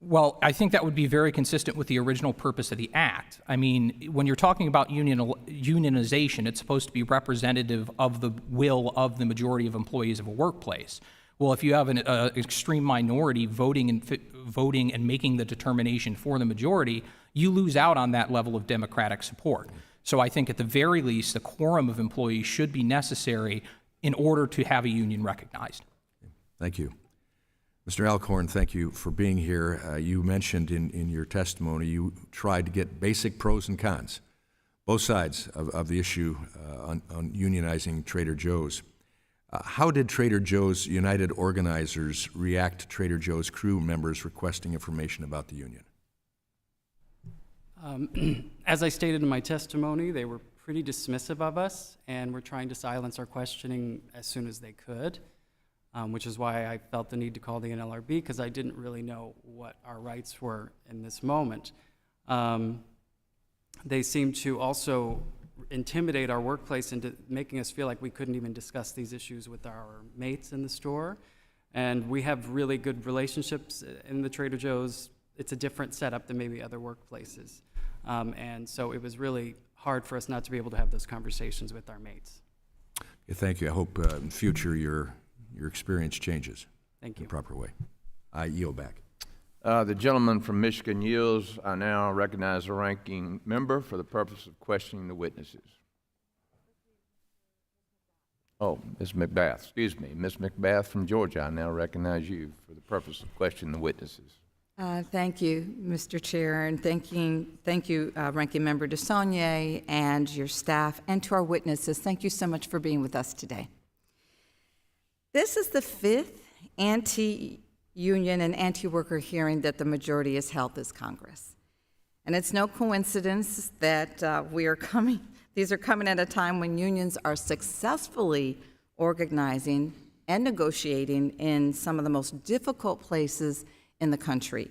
Well, I think that would be very consistent with the original purpose of the Act. I mean, when you're talking about unionization, it's supposed to be representative of the will of the majority of employees of a workplace. Well, if you have an extreme minority voting and making the determination for the majority, you lose out on that level of democratic support. So I think at the very least, a quorum of employees should be necessary in order to have a union recognized. Thank you. Mr. Alcorn, thank you for being here. You mentioned in your testimony you tried to get basic pros and cons, both sides of the issue on unionizing Trader Joe's. How did Trader Joe's United organizers react to Trader Joe's crew members requesting information about the union? As I stated in my testimony, they were pretty dismissive of us and were trying to silence our questioning as soon as they could, which is why I felt the need to call the NLRB, because I didn't really know what our rights were in this moment. They seemed to also intimidate our workplace into making us feel like we couldn't even discuss these issues with our mates in the store. And we have really good relationships in the Trader Joe's. It's a different setup than maybe other workplaces. And so it was really hard for us not to be able to have those conversations with our mates. Yeah, thank you. I hope in future your experience changes. Thank In you. a proper way. I yield back. The gentleman from Michigan yields. I now recognize the ranking member for the purpose of questioning the witnesses. Oh, Ms. McBath, excuse me. Ms. McBath from Georgia, I now recognize you for the purpose of questioning the witnesses. Thank you, Mr. Chair, and thank you, Ranking Member DeSaulnier and your staff, and to our witnesses. Thank you so much for being with us today. This is the fifth anti-union and anti-worker hearing that the majority has held this Congress. And it's no coincidence that these are coming at a time when unions are successfully organizing and negotiating in some of the most difficult places in the country.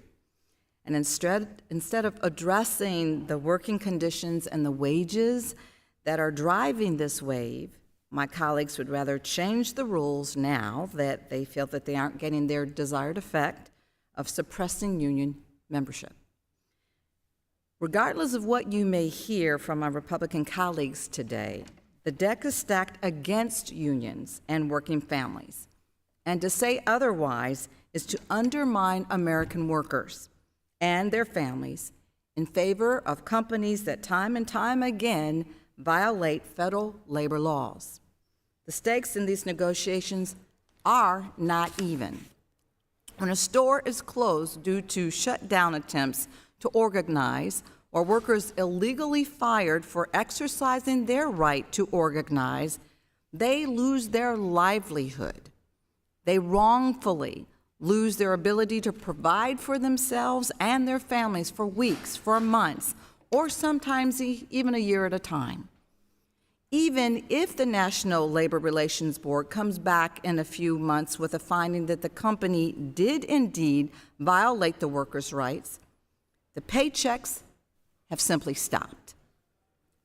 And instead of addressing the working conditions and the wages that are driving this wave, my colleagues would rather change the rules now that they feel that they aren't getting their desired effect of suppressing union membership. Regardless of what you may hear from my Republican colleagues today, the deck is stacked against unions and working families. And to say otherwise is to undermine American workers and their families in favor of companies that time and time again violate federal labor laws. The stakes in these negotiations are not even. When a store is closed due to shutdown attempts to organize, or workers illegally fired for exercising their right to organize, they lose their livelihood. They wrongfully lose their ability to provide for themselves and their families for weeks, for months, or sometimes even a year at a time. Even if the National Labor Relations Board comes back in a few months with a finding that the company did indeed violate the workers' rights, the paychecks have simply stopped.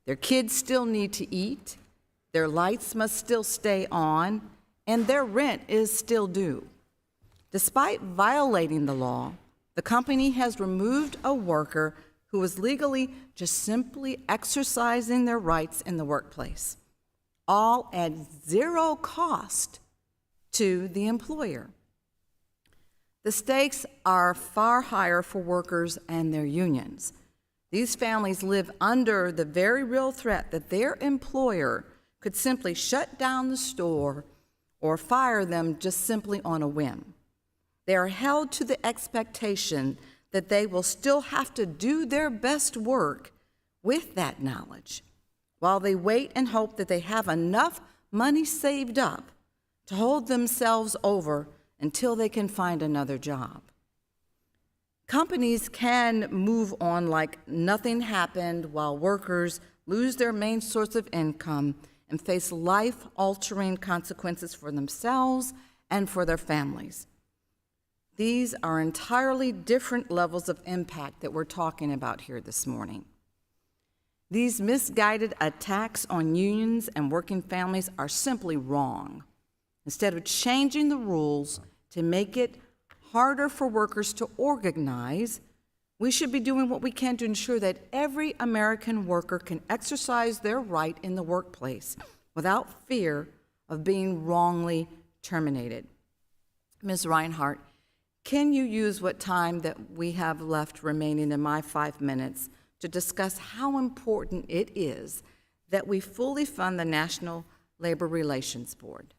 Their kids still need to eat, their lights must still stay on, and their rent is still due. Despite violating the law, the company has removed a worker who was legally just simply exercising their rights in the workplace, all at zero cost to the employer. The stakes are far higher for workers and their unions. These families live under the very real threat that their employer could simply shut down the store or fire them just simply on a whim. They are held to the expectation that they will still have to do their best work with that knowledge, while they wait and hope that they have enough money saved up to hold themselves over until they can find another job. Companies can move on like nothing happened while workers lose their main source of income and face life-altering consequences for themselves and for their families. These are entirely different levels of impact that we're talking about here this morning. These misguided attacks on unions and working families are simply wrong. Instead of changing the rules to make it harder for workers to organize, we should be doing what we can to ensure that every American worker can exercise their right in the workplace without fear of being wrongly terminated. Ms. Reinhardt, can you use what time that we have left remaining in my 5 minutes to discuss how important it is that we fully fund the National Labor Relations Board?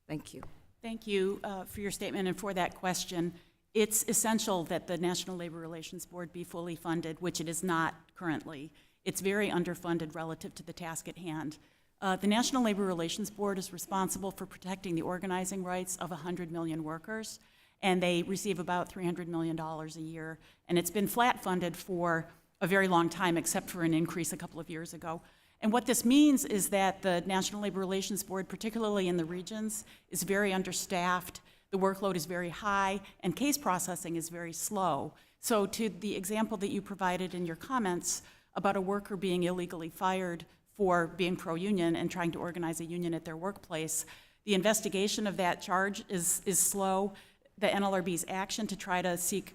Thank you. Thank you for your statement and for that question. It's essential that the National Labor Relations Board be fully funded, which it is not currently. It's very underfunded relative to the task at hand. The National Labor Relations Board is responsible for protecting the organizing rights of 100 million workers, and they receive about $300 million a year. And it's been flat funded for a very long time, except for an increase a couple of years ago. And what this means is that the National Labor Relations Board, particularly in the regions, is very understaffed, the workload is very high, and case processing is very slow. So to the example that you provided in your comments about a worker being illegally fired for being pro-union and trying to organize a union at their workplace, the investigation of that charge is slow. The NLRB's action to try to seek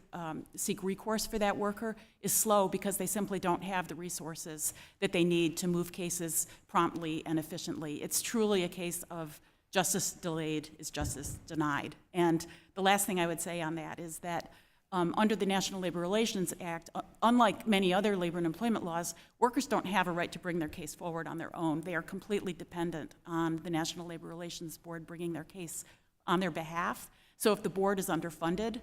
recourse for that worker is slow because they simply don't have the resources that they need to move cases promptly and efficiently. It's truly a case of justice delayed is justice denied. And the last thing I would say on that is that under the National Labor Relations Act, unlike many other labor and employment laws, workers don't have a right to bring their case forward on their own. They are completely dependent on the National Labor Relations Board bringing their case on their behalf. So if the board is underfunded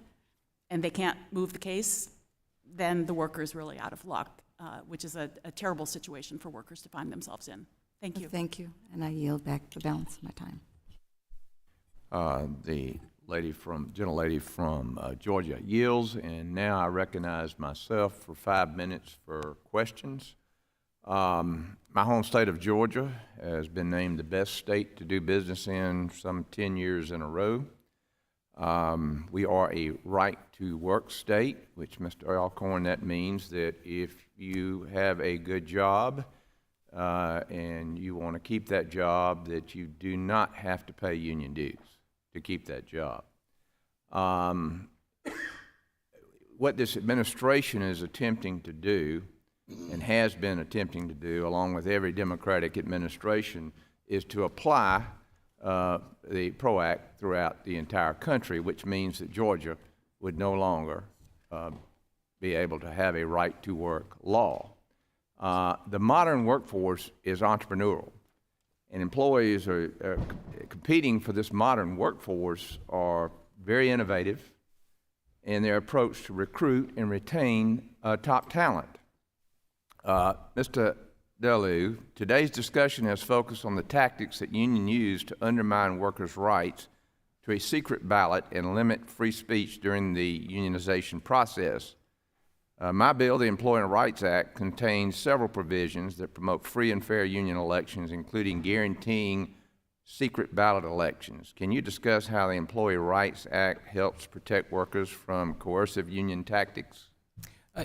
and they can't move the case, then the worker is really out of luck, which is a terrible situation for workers to find themselves in. Thank you. Thank you, and I yield back the balance of my time. The gentlelady from Georgia yields, and now I recognize myself for 5 minutes for questions. My home state of Georgia has been named the best state to do business in some 10 years in a row. We are a right-to-work state, which, Mr. Alcorn, that means that if you have a good job and you want to keep that job, that you do not have to pay union dues to keep that job. What this administration is attempting to do, and has been attempting to do, along with every Democratic administration, is to apply the PRO Act throughout the entire country, which means that Georgia would no longer be able to have a right-to-work law. The modern workforce is entrepreneurial, and employees are competing for this modern workforce are very innovative in their approach to recruit and retain top talent. Mr. Delu, today's discussion has focused on the tactics that unions use to undermine workers' rights to a secret ballot and limit free speech during the unionization process. My bill, the Employment Rights Act, contains several provisions that promote free and fair union elections, including guaranteeing secret ballot elections. Can you discuss how the Employee Rights Act helps protect workers from coercive union tactics?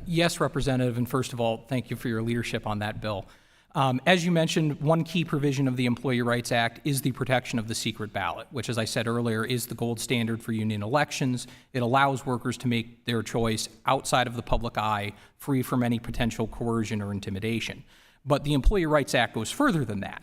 Yes, Representative, and first of all, thank you for your leadership on that bill. As you mentioned, one key provision of the Employee Rights Act is the protection of the secret ballot, which, as I said earlier, is the gold standard for union elections. It allows workers to make their choice outside of the public eye, free from any potential coercion or intimidation. But the Employee Rights Act goes further than that.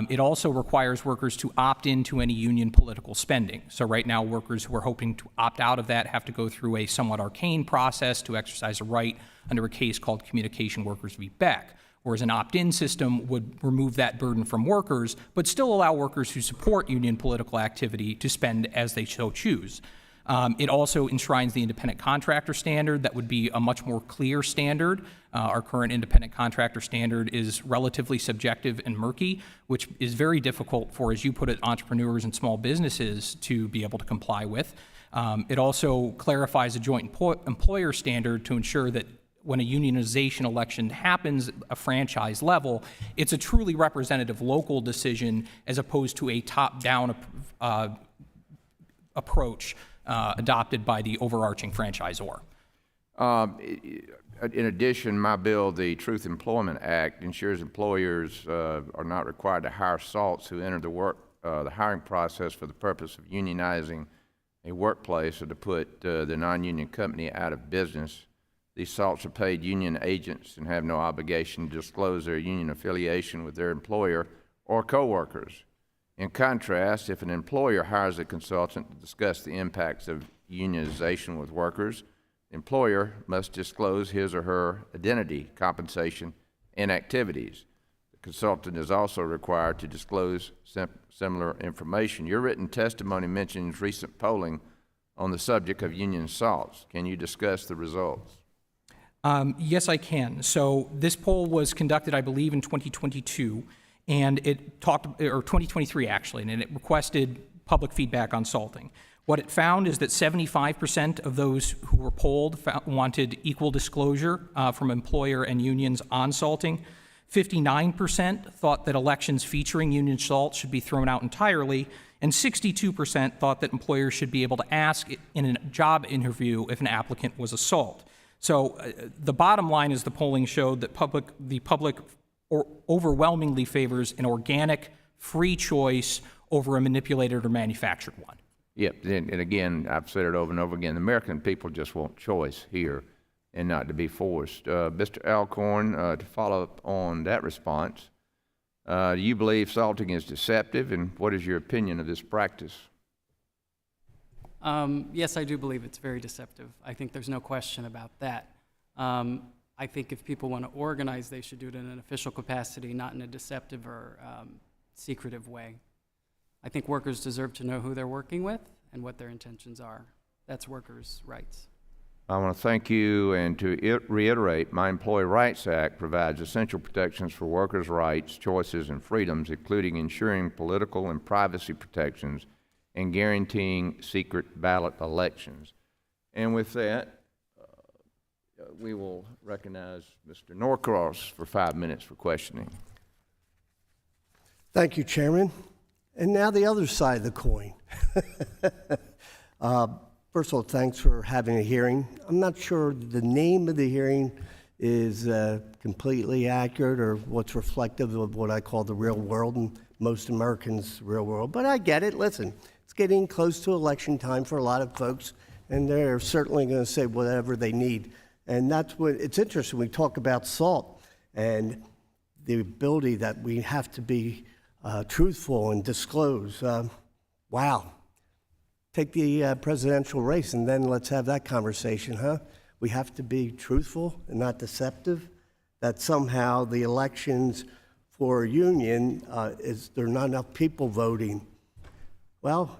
It also requires workers to opt into any union political spending. So right now, workers who are hoping to opt out of that have to go through a somewhat arcane process to exercise a right under a case called Communication Workers v. Beck, whereas an opt-in system would remove that burden from workers, but still allow workers who support union political activity to spend as they so choose. It also enshrines the independent contractor standard. That would be a much more clear standard. Our current independent contractor standard is relatively subjective and murky, which is very difficult for, as you put it, entrepreneurs and small businesses to be able to comply with. It also clarifies a joint employer standard to ensure that when a unionization election happens at a franchise level, it's a truly representative local decision as opposed to a top-down approach adopted by the overarching franchisor. In addition, my bill, the Truth Employment Act, ensures employers are not required to hire salts who enter the hiring process for the purpose of unionizing a workplace or to put the non-union company out of business. These salts are paid union agents and have no obligation to disclose their union affiliation with their employer or coworkers. In contrast, if an employer hires a consultant to discuss the impacts of unionization with workers, the employer must disclose his or her identity, compensation, and activities. The consultant is also required to disclose similar information. Your written testimony mentions recent polling on the subject of union assaults. Can you discuss the results? Yes, I can. So this poll was conducted, I believe, in 2022, and it talked, or 2023 actually, and it requested public feedback on salting. What it found is that 75% of those who were polled wanted equal disclosure from employer and unions on salting. 59% thought that elections featuring union salt should be thrown out entirely, and 62% thought that employers should be able to ask in a job interview if an applicant was a salt. So the bottom line is the polling showed that the public overwhelmingly favors an organic, free choice over a manipulated or manufactured one. Yep, and again, I've said it over and over again, the American people just want choice here and not to be forced. Mr. Alcorn, to follow up on that response, do you believe salting is deceptive, and what is your opinion of this practice? Yes, I do believe it's very deceptive. I think there's no question about that. I think if people want to organize, they should do it in an official capacity, not in a deceptive or secretive way. I think workers deserve to know who they're working with and what their intentions are. That's workers' rights. I want to thank you, and to reiterate, my Employee Rights Act provides essential protections for workers' rights, choices, and freedoms, including ensuring political and privacy protections and guaranteeing secret ballot elections. And with that, we will recognize Mr. Norcross for 5 minutes for questioning. Thank you, Chairman. And now the other side of the coin. First of all, thanks for having a hearing. I'm not sure the name of the hearing is completely accurate or what's reflective of what I call the real world and most Americans' real world, but I get it. Listen, it's getting close to election time for a lot of folks, and they're certainly going to say whatever they need. And that's what it's interesting. We talk about SALT and the ability that we have to be truthful and disclose. Wow. Take the presidential race and then let's have that conversation, huh? We have to be truthful and not deceptive. That somehow the elections for a union, there are not enough people voting. Well,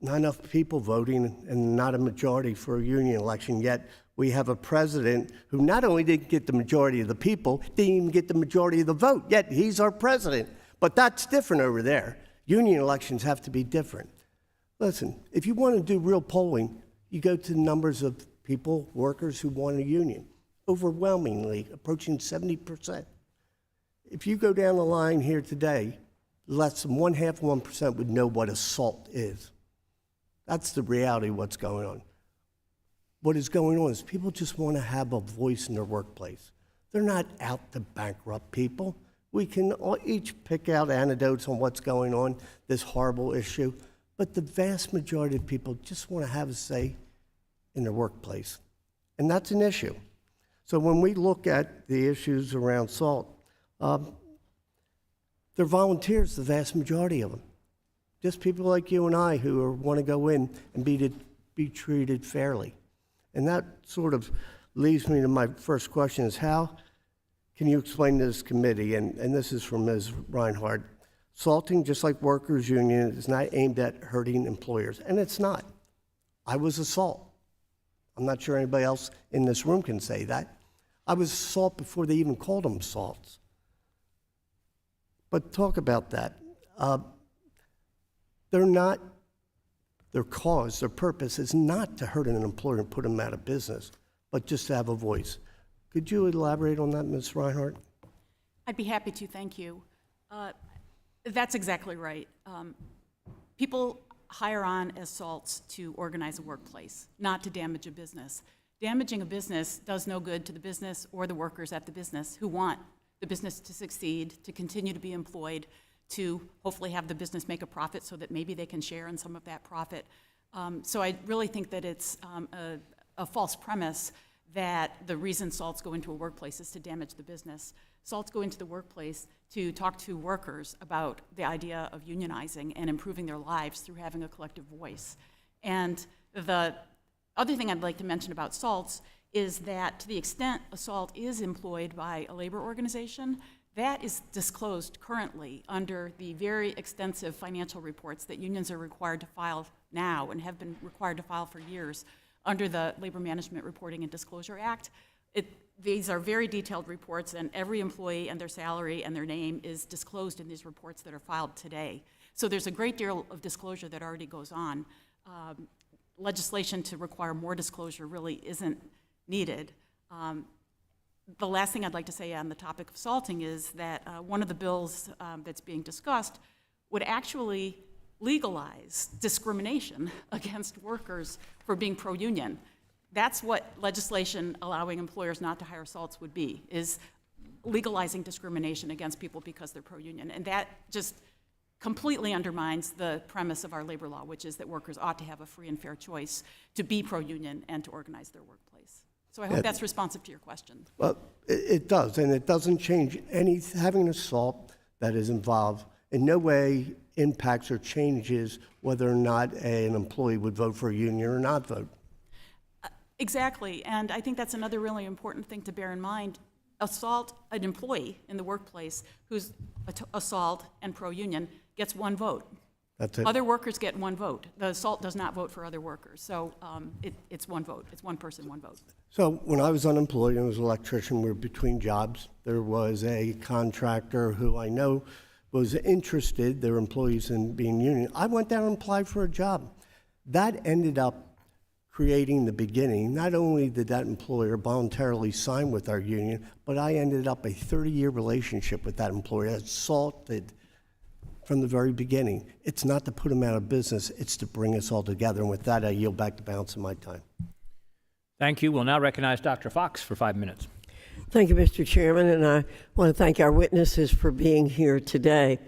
not enough people voting and not a majority for a union election, yet we have a president who not only didn't get the majority of the people, didn't even get the majority of the vote, yet he's our president. But that's different over there. Union elections have to be different. Listen, if you want to do real polling, you go to the numbers of people, workers who want a union, overwhelmingly, approaching 70%. If you go down the line here today, less than 0.5% would know what a SALT is. That's the reality of what's going on. What is going on is people just want to have a voice in their workplace. They're not out to bankrupt people. We can each pick out anecdotes on what's going on, this horrible issue, but the vast majority of people just want to have a say in their workplace. And that's an issue. So when we look at the issues around SALT, they're volunteers, the vast majority of them. Just people like you and I who want to go in and be treated fairly. And that sort of leads me to my first question is how can you explain to this committee, and this is from Ms. Reinhardt, salting, just like workers' union, is not aimed at hurting employers, and it's not. I was a SALT. I'm not sure anybody else in this room can say that. I was a SALT before they even called them SALTs. But talk about that. Their cause, their purpose is not to hurt an employer and put them out of business, but just to have a voice. Could you elaborate on that, Ms. Reinhardt? I'd be happy to, thank you. That's exactly right. People hire on as SALTs to organize a workplace, not to damage a business. Damaging a business does no good to the business or the workers at the business who want the business to succeed, to continue to be employed, to hopefully have the business make a profit so that maybe they can share in some of that profit. So I really think that it's a false premise that the reason salts go into a workplace is to damage the business. Salts go into the workplace to talk to workers about the idea of unionizing and improving their lives through having a collective voice. And the other thing I'd like to mention about salts is that to the extent a salt is employed by a labor organization, that is disclosed currently under the very extensive financial reports that unions are required to file now and have been required to file for years under the Labor Management Reporting and Disclosure Act. These are very detailed reports, and every employee and their salary and their name is disclosed in these reports that are filed today. So there's a great deal of disclosure that already goes on. Legislation to require more disclosure really isn't needed. The last thing I'd like to say on the topic of salting is that one of the bills that's being discussed would actually legalize discrimination against workers for being pro-union. That's what legislation allowing employers not to hire salts would be, is legalizing discrimination against people because they're pro-union. And that just completely undermines the premise of our labor law, which is that workers ought to have a free and fair choice to be pro-union and to organize their workplace. So I hope that's responsive to your question. Well, it does, and it doesn't change having a salt that is involved in no way impacts or changes whether or not an employee would vote for a union or not vote. Exactly, and I think that's another really important thing to bear in mind. An employee in the workplace who's a salt and pro-union gets one vote. That's it. Other workers get one vote. The salt does not vote for other workers, so it's one vote. It's one person, one vote. So when I was unemployed and was an electrician, we were between jobs. There was a contractor who I know was interested, their employees, in being union. I went down and applied for a job. That ended up creating the beginning. Not only did that employer voluntarily sign with our union, but I ended up a 30-year relationship with that employer that salted from the very beginning. It's not to put them out of business, it's to bring us all together. And with that, I yield back the balance of my time. Thank you. We'll now recognize Dr. Fox for 5 minutes. Thank you, Mr. Chairman, and I want to thank our witnesses for being here today.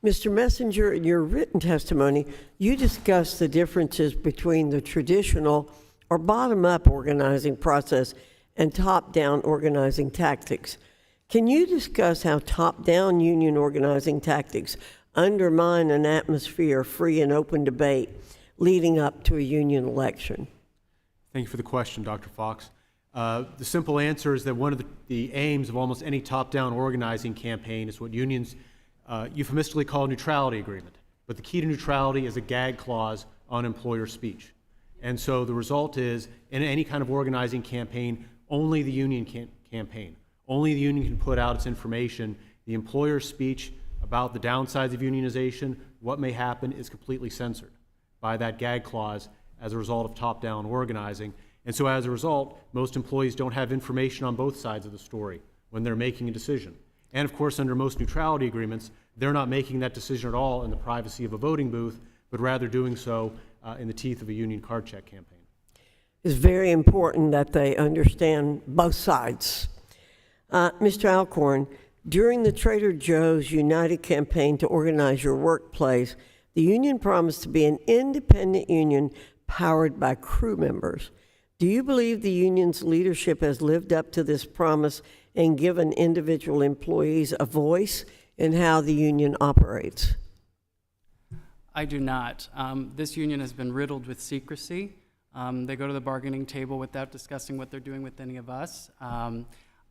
Mr. Messenger, in your written testimony, you discussed the differences between the traditional or bottom-up organizing process and top-down organizing tactics. Can you discuss how top-down union organizing tactics undermine an atmosphere of free and open debate leading up to a union election? Thank you for the question, Dr. Fox. The simple answer is that one of the aims of almost any top-down organizing campaign is what unions euphemistically call a neutrality agreement. But the key to neutrality is a gag clause on employer speech. And so the result is, in any kind of organizing campaign, only the union can campaign. Only the union can put out its information. The employer's speech about the downsides of unionization, what may happen, is completely censored by that gag clause as a result of top-down organizing. And so as a result, most employees don't have information on both sides of the story when they're making a decision. And of course, under most neutrality agreements, they're not making that decision at all in the privacy of a voting booth, but rather doing so in the teeth of a union card check campaign. It's very important that they understand both sides. Mr. Alcorn, during the Trader Joe's United campaign to organize your workplace, the union promised to be an independent union powered by crew members. Do you believe the union's leadership has lived up to this promise and given individual employees a voice in how the union operates? I do not. This union has been riddled with secrecy. They go to the bargaining table without discussing what they're doing with any of us.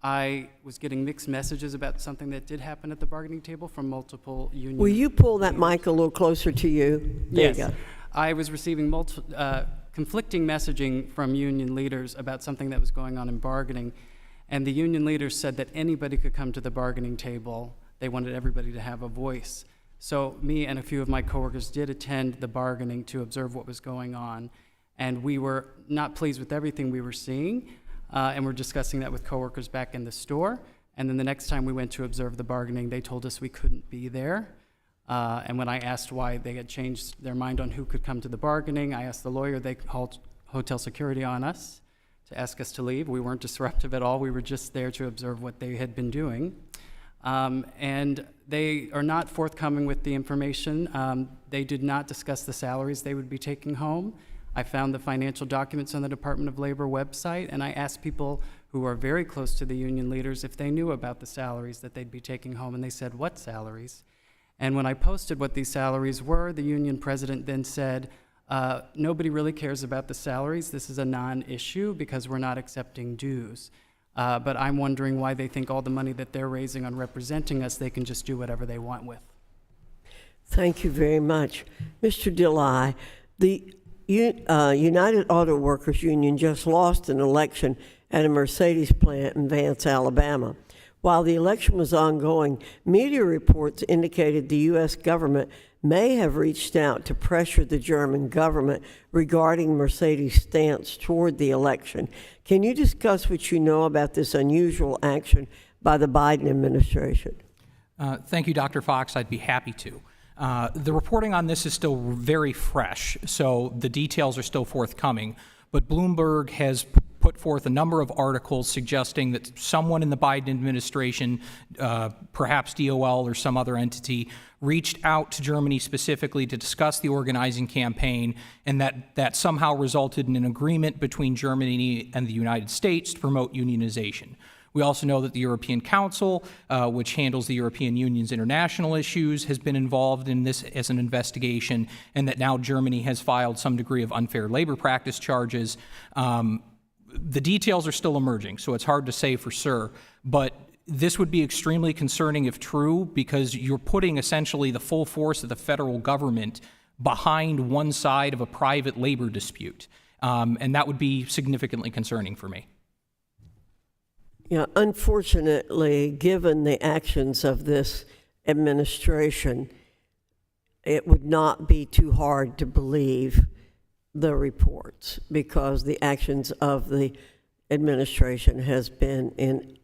I was getting mixed messages about something that did happen at the bargaining table from multiple unions. Will you pull that mic a little closer to you? There Yes. you go. I was receiving conflicting messaging from union leaders about something that was going on in bargaining, and the union leaders said that anybody could come to the bargaining table. They wanted everybody to have a voice. So me and a few of my coworkers did attend the bargaining to observe what was going on, and we were not pleased with everything we were seeing, and we're discussing that with coworkers back in the store. And then the next time we went to observe the bargaining, they told us we couldn't be there. And when I asked why they had changed their mind on who could come to the bargaining, I asked the lawyer. They called hotel security on us to ask us to leave. We weren't disruptive at all. We were just there to observe what they had been doing. And they are not forthcoming with the information. They did not discuss the salaries they would be taking home. I found the financial documents on the Department of Labor website, and I asked people who are very close to the union leaders if they knew about the salaries that they'd be taking home, and they said, "What salaries?" And when I posted what these salaries were, the union president then said, "Nobody really cares about the salaries. This is a non-issue because we're not accepting dues." But I'm wondering why they think all the money that they're raising on representing us, they can just do whatever they want with. Thank you very much. Mr. Delay, the United Auto Workers Union just lost an election at a Mercedes plant in Vance, Alabama. While the election was ongoing, media reports indicated the U.S. government may have reached out to pressure the German government regarding Mercedes' stance toward the election. Can you discuss what you know about this unusual action by the Biden administration? Thank you, Dr. Fox. I'd be happy to. The reporting on this is still very fresh, so the details are still forthcoming. But Bloomberg has put forth a number of articles suggesting that someone in the Biden administration, perhaps DOL or some other entity, reached out to Germany specifically to discuss the organizing campaign, and that somehow resulted in an agreement between Germany and the United States to promote unionization. We also know that the European Council, which handles the European Union's international issues, has been involved in this as an investigation, and that now Germany has filed some degree of unfair labor practice charges. The details are still emerging, so it's hard to say for sure, but this would be extremely concerning if true, because you're putting essentially the full force of the federal government behind one side of a private labor dispute, and that would be significantly concerning for me. Yeah, unfortunately, given the actions of this administration, it would not be too hard to believe the reports, because the actions of the administration has been in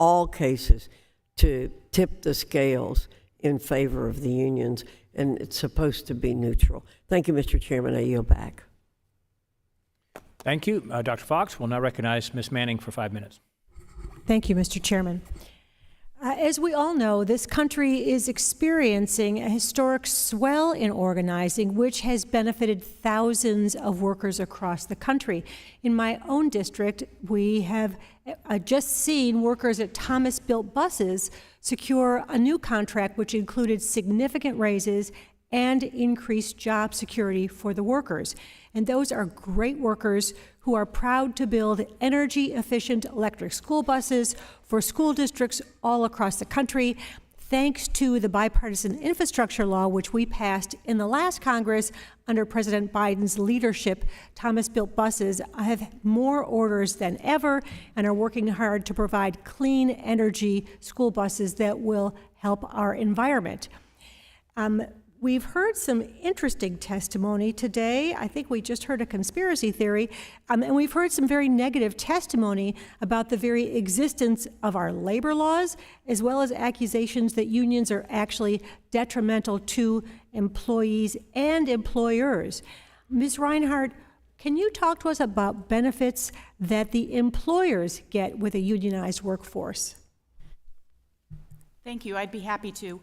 all cases to tip the scales in favor of the unions, and it's supposed to be neutral. Thank you, Mr. Chairman. I yield back. Thank you, Dr. Fox. We'll now recognize Ms. Manning for 5 minutes. Thank you, Mr. Chairman. As we all know, this country is experiencing a historic swell in organizing, which has benefited thousands of workers across the country. In my own district, we have just seen workers at Thomas Built Buses secure a new contract which included significant raises and increased job security for the workers. And those are great workers who are proud to build energy-efficient electric school buses for school districts all across the country, thanks to the bipartisan infrastructure law, which we passed in the last Congress under President Biden's leadership. Thomas Built Buses have more orders than ever and are working hard to provide clean energy school buses that will help our environment. We've heard some interesting testimony today. I think we just heard a conspiracy theory, and we've heard some very negative testimony about the very existence of our labor laws, as well as accusations that unions are actually detrimental to employees and employers. Ms. Reinhardt, can you talk to us about benefits that the employers get with a unionized workforce? Thank you. I'd be happy to.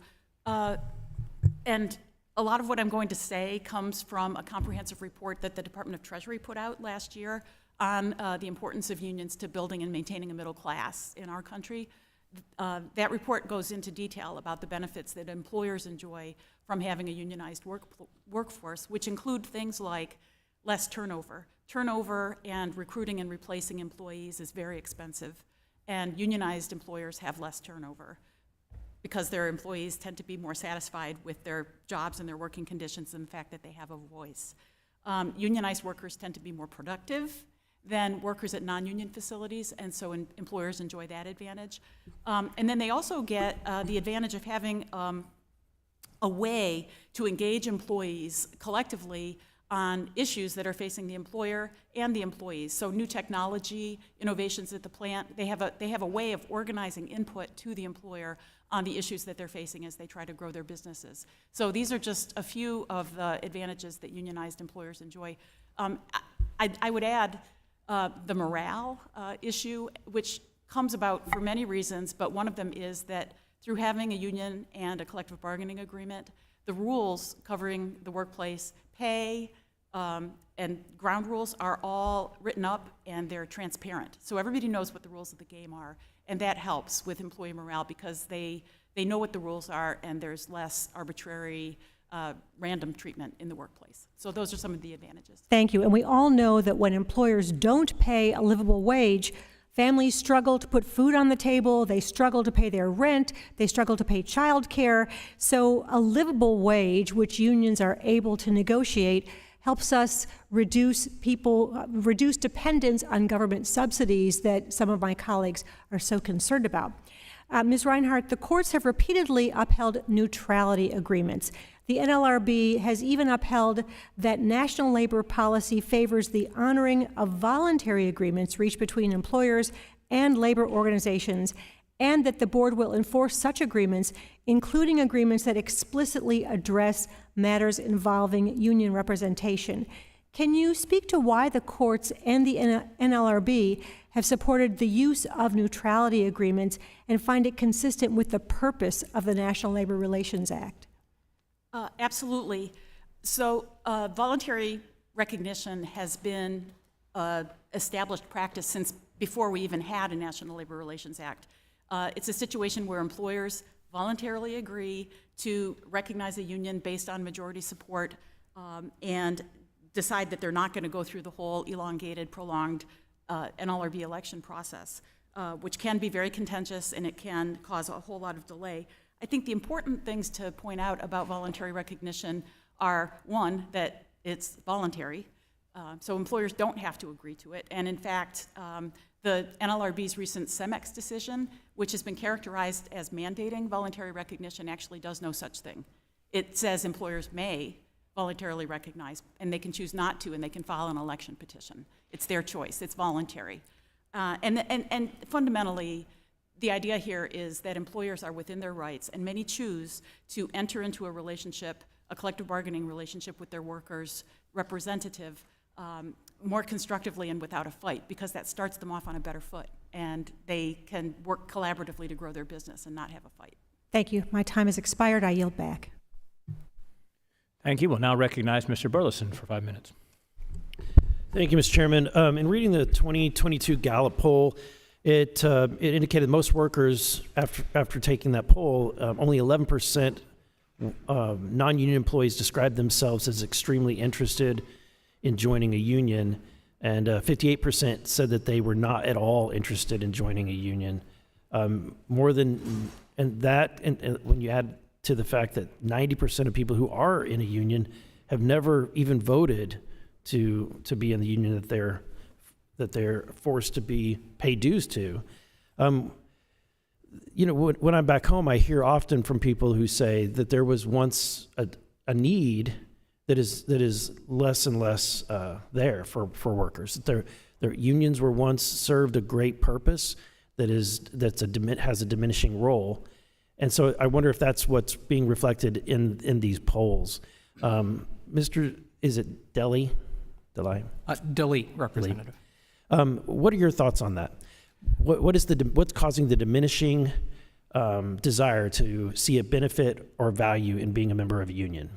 And a lot of what I'm going to say comes from a comprehensive report that the Department of Treasury put out last year on the importance of unions to building and maintaining a middle class in our country. That report goes into detail about the benefits that employers enjoy from having a unionized workforce, which include things like less turnover. Turnover and recruiting and replacing employees is very expensive, and unionized employers have less turnover, because their employees tend to be more satisfied with their jobs and their working conditions and the fact that they have a voice. Unionized workers tend to be more productive than workers at non-union facilities, and so employers enjoy that advantage. And then they also get the advantage of having a way to engage employees collectively on issues that are facing the employer and the employees. So new technology, innovations at the plant, they have a way of organizing input to the employer on the issues that they're facing as they try to grow their businesses. So these are just a few of the advantages that unionized employers enjoy. I would add the morale issue, which comes about for many reasons, but one of them is that through having a union and a collective bargaining agreement, the rules covering the workplace, pay, and ground rules are all written up and they're transparent. So everybody knows what the rules of the game are, and that helps with employee morale because they know what the rules are and there's less arbitrary random treatment in the workplace. So those are some of the advantages. Thank you. And we all know that when employers don't pay a livable wage, families struggle to put food on the table, they struggle to pay their rent, they struggle to pay child care. So a livable wage, which unions are able to negotiate, helps us reduce dependence on government subsidies that some of my colleagues are so concerned about. Ms. Reinhart, the courts have repeatedly upheld neutrality agreements. The NLRB has even upheld that national labor policy favors the honoring of voluntary agreements reached between employers and labor organizations, and that the board will enforce such agreements, including agreements that explicitly address matters involving union representation. Can you speak to why the courts and the NLRB have supported the use of neutrality agreements and find it consistent with the purpose of the National Labor Relations Act? Absolutely. So voluntary recognition has been established practice since before we even had a National Labor Relations Act. It's a situation where employers voluntarily agree to recognize a union based on majority support and decide that they're not going to go through the whole elongated, prolonged NLRB election process, which can be very contentious and it can cause a whole lot of delay. I think the important things to point out about voluntary recognition are, one, that it's voluntary, so employers don't have to agree to it. And in fact, the NLRB's recent CEMEX decision, which has been characterized as mandating voluntary recognition, actually does no such thing. It says employers may voluntarily recognize, and they can choose not to, and they can file an election petition. It's their choice. It's voluntary. And fundamentally, the idea here is that employers are within their rights, and many choose to enter into a relationship, a collective bargaining relationship with their workers' representative more constructively and without a fight, because that starts them off on a better foot, and they can work collaboratively to grow their business and not have a fight. Thank you. My time has expired. I yield back. Thank you. We'll now recognize Mr. Burleson for 5 minutes. Thank you, Mr. Chairman. In reading the 2022 Gallup poll, it indicated most workers, after taking that poll, only 11% non-union employees described themselves as extremely interested in joining a union, and 58% said that they were not at all interested in joining a union. And when you add to the fact that 90% of people who are in a union have never even voted to be in the union that they're forced to pay dues to. When I'm back home, I hear often from people who say that there was once a need that is less and less there for workers. Their unions were once served a great purpose has a diminishing role. And so I wonder if that's what's being reflected in these polls. Is it Delhi? Delhi, Representative. What are your thoughts on that? What's causing the diminishing desire to see a benefit or value in being a member of a union?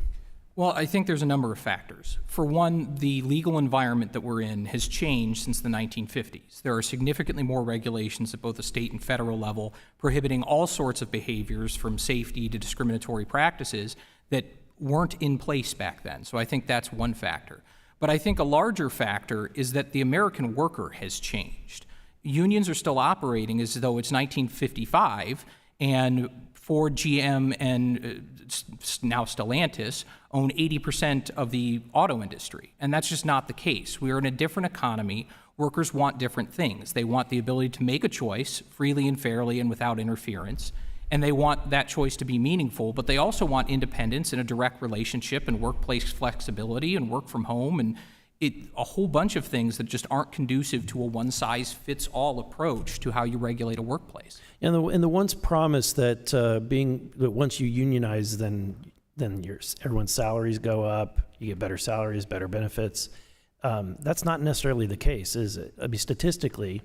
Well, I think there's a number of factors. For one, the legal environment that we're in has changed since the 1950s. There are significantly more regulations at both the state and federal level prohibiting all sorts of behaviors from safety to discriminatory practices that weren't in place back then. So I think that's one factor. But I think a larger factor is that the American worker has changed. Unions are still operating as though it's 1955, and Ford, GM, and now Stellantis own 80% of the auto industry. And that's just not the case. We are in a different economy. Workers want different things. They want the ability to make a choice freely and fairly and without interference. And they want that choice to be meaningful, but they also want independence and a direct relationship and workplace flexibility and work from home and a whole bunch of things that just aren't conducive to a one-size-fits-all approach to how you regulate a workplace. And the once promise that once you unionize, then everyone's salaries go up, you get better salaries, better benefits. That's not necessarily the case, is it? I mean, statistically,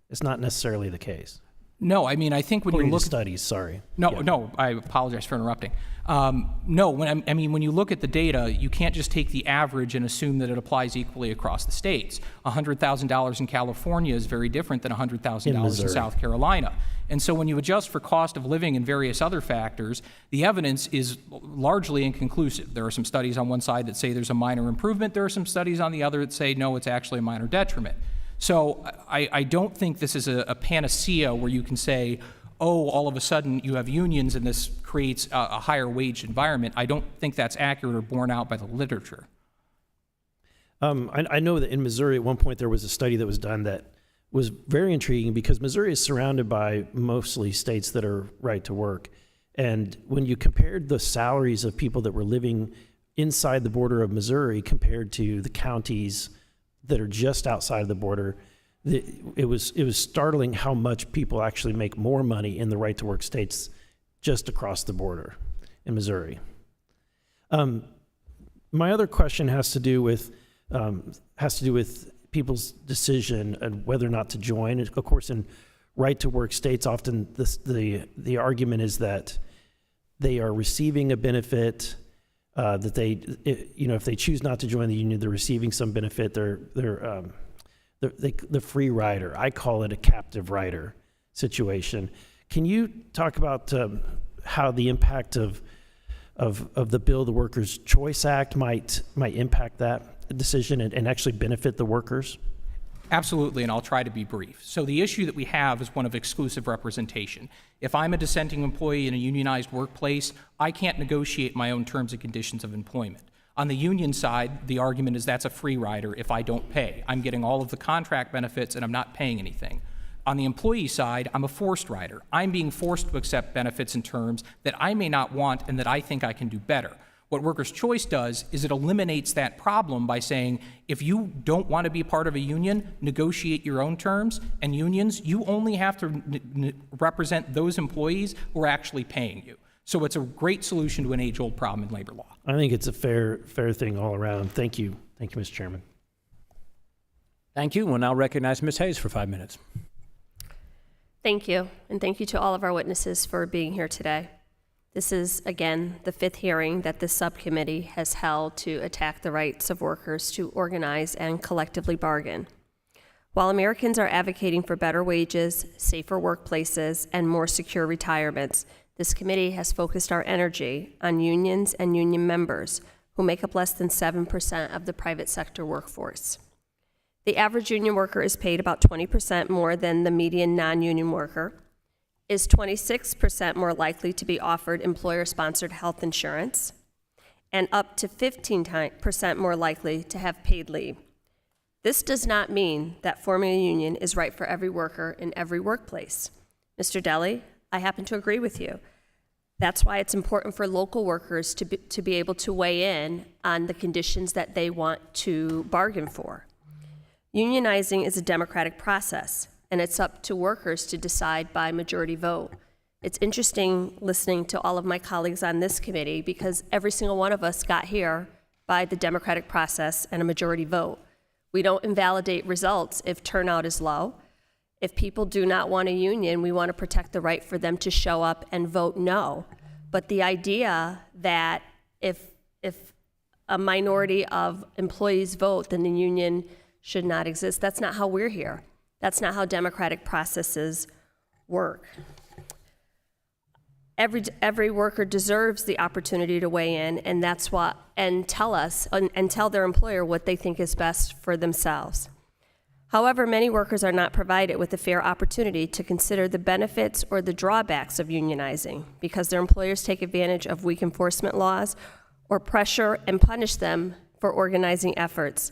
it's not necessarily the case. No, I mean, I think when you According to look studies, sorry. No, Yeah. no, I apologize for interrupting. No, when you look at the data, you can't just take the average and assume that it applies equally across the states. $100,000 in California is very different than $100,000 in South Carolina. And so when you adjust for cost of living and various other factors, the evidence is largely inconclusive. There are some studies on one side that say there's a minor improvement. There are some studies on the other that say, no, it's actually a minor detriment. So I don't think this is a panacea where you can say, oh, all of a sudden you have unions and this creates a higher wage environment. I don't think that's accurate or borne out by the literature. I know that in Missouri at one point there was a study that was done that was very intriguing because Missouri is surrounded by mostly states that are right to work. And when you compared the salaries of people that were living inside the border of Missouri compared to the counties that are just outside of the border, it was startling how much people actually make more money in the right to work states just across the border in Missouri. My other question has to do with people's decision and whether or not to join. Of course, in right to work states, often the argument is that they are receiving a benefit. That if they choose not to join the union, they're receiving some benefit. They're the free rider. I call it a captive rider situation. Can you talk about how the impact of the bill, the Workers' Choice Act, might impact that decision and actually benefit the workers? Absolutely, and I'll try to be brief. So the issue that we have is one of exclusive representation. If I'm a dissenting employee in a unionized workplace, I can't negotiate my own terms and conditions of employment. On the union side, the argument is that's a free rider if I don't pay. I'm getting all of the contract benefits and I'm not paying anything. On the employee side, I'm a forced rider. I'm being forced to accept benefits and terms that I may not want and that I think I can do better. What Workers' Choice does is it eliminates that problem by saying, if you don't want to be part of a union, negotiate your own terms, and unions, you only have to represent those employees who are actually paying you. So it's a great solution to an age-old problem in labor law. I think it's a fair thing all around. Thank you. Thank you, Mr. Chairman. Thank you. We'll now recognize Ms. Hayes for 5 minutes. Thank you, and thank you to all of our witnesses for being here today. This is, again, the 5th hearing that this subcommittee has held to attack the rights of workers to organize and collectively bargain. While Americans are advocating for better wages, safer workplaces, and more secure retirements, this committee has focused our energy on unions and union members who make up less than 7% of the private sector workforce. The average union worker is paid about 20% more than the median non-union worker, is 26% more likely to be offered employer-sponsored health insurance, and up to 15% more likely to have paid leave. This does not mean that forming a union is right for every worker in every workplace. Mr. Deli, I happen to agree with you. That's why it's important for local workers to be able to weigh in on the conditions that they want to bargain for. Unionizing is a democratic process, and it's up to workers to decide by majority vote. It's interesting listening to all of my colleagues on this committee because every single one of us got here by the democratic process and a majority vote. We don't invalidate results if turnout is low. If people do not want a union, we want to protect the right for them to show up and vote no. But the idea that if a minority of employees vote, then the union should not exist, that's not how we're here. That's not how democratic processes work. Every worker deserves the opportunity to weigh in, and tell us and tell their employer what they think is best for themselves. However, many workers are not provided with a fair opportunity to consider the benefits or the drawbacks of unionizing because their employers take advantage of weak enforcement laws or pressure and punish them for organizing efforts.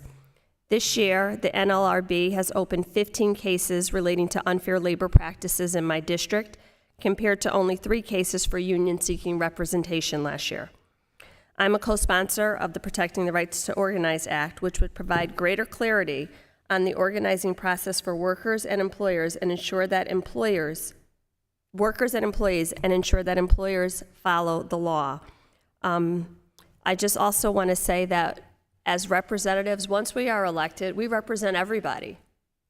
This year, the NLRB has opened 15 cases relating to unfair labor practices in my district, compared to only 3 cases for unions seeking representation last year. I'm a co-sponsor of the Protecting the Rights to Organize Act, which would provide greater clarity on the organizing process for workers and employers and ensure that workers and employees, and ensure that employers follow the law. I just also want to say that as representatives, once we are elected, we represent everybody,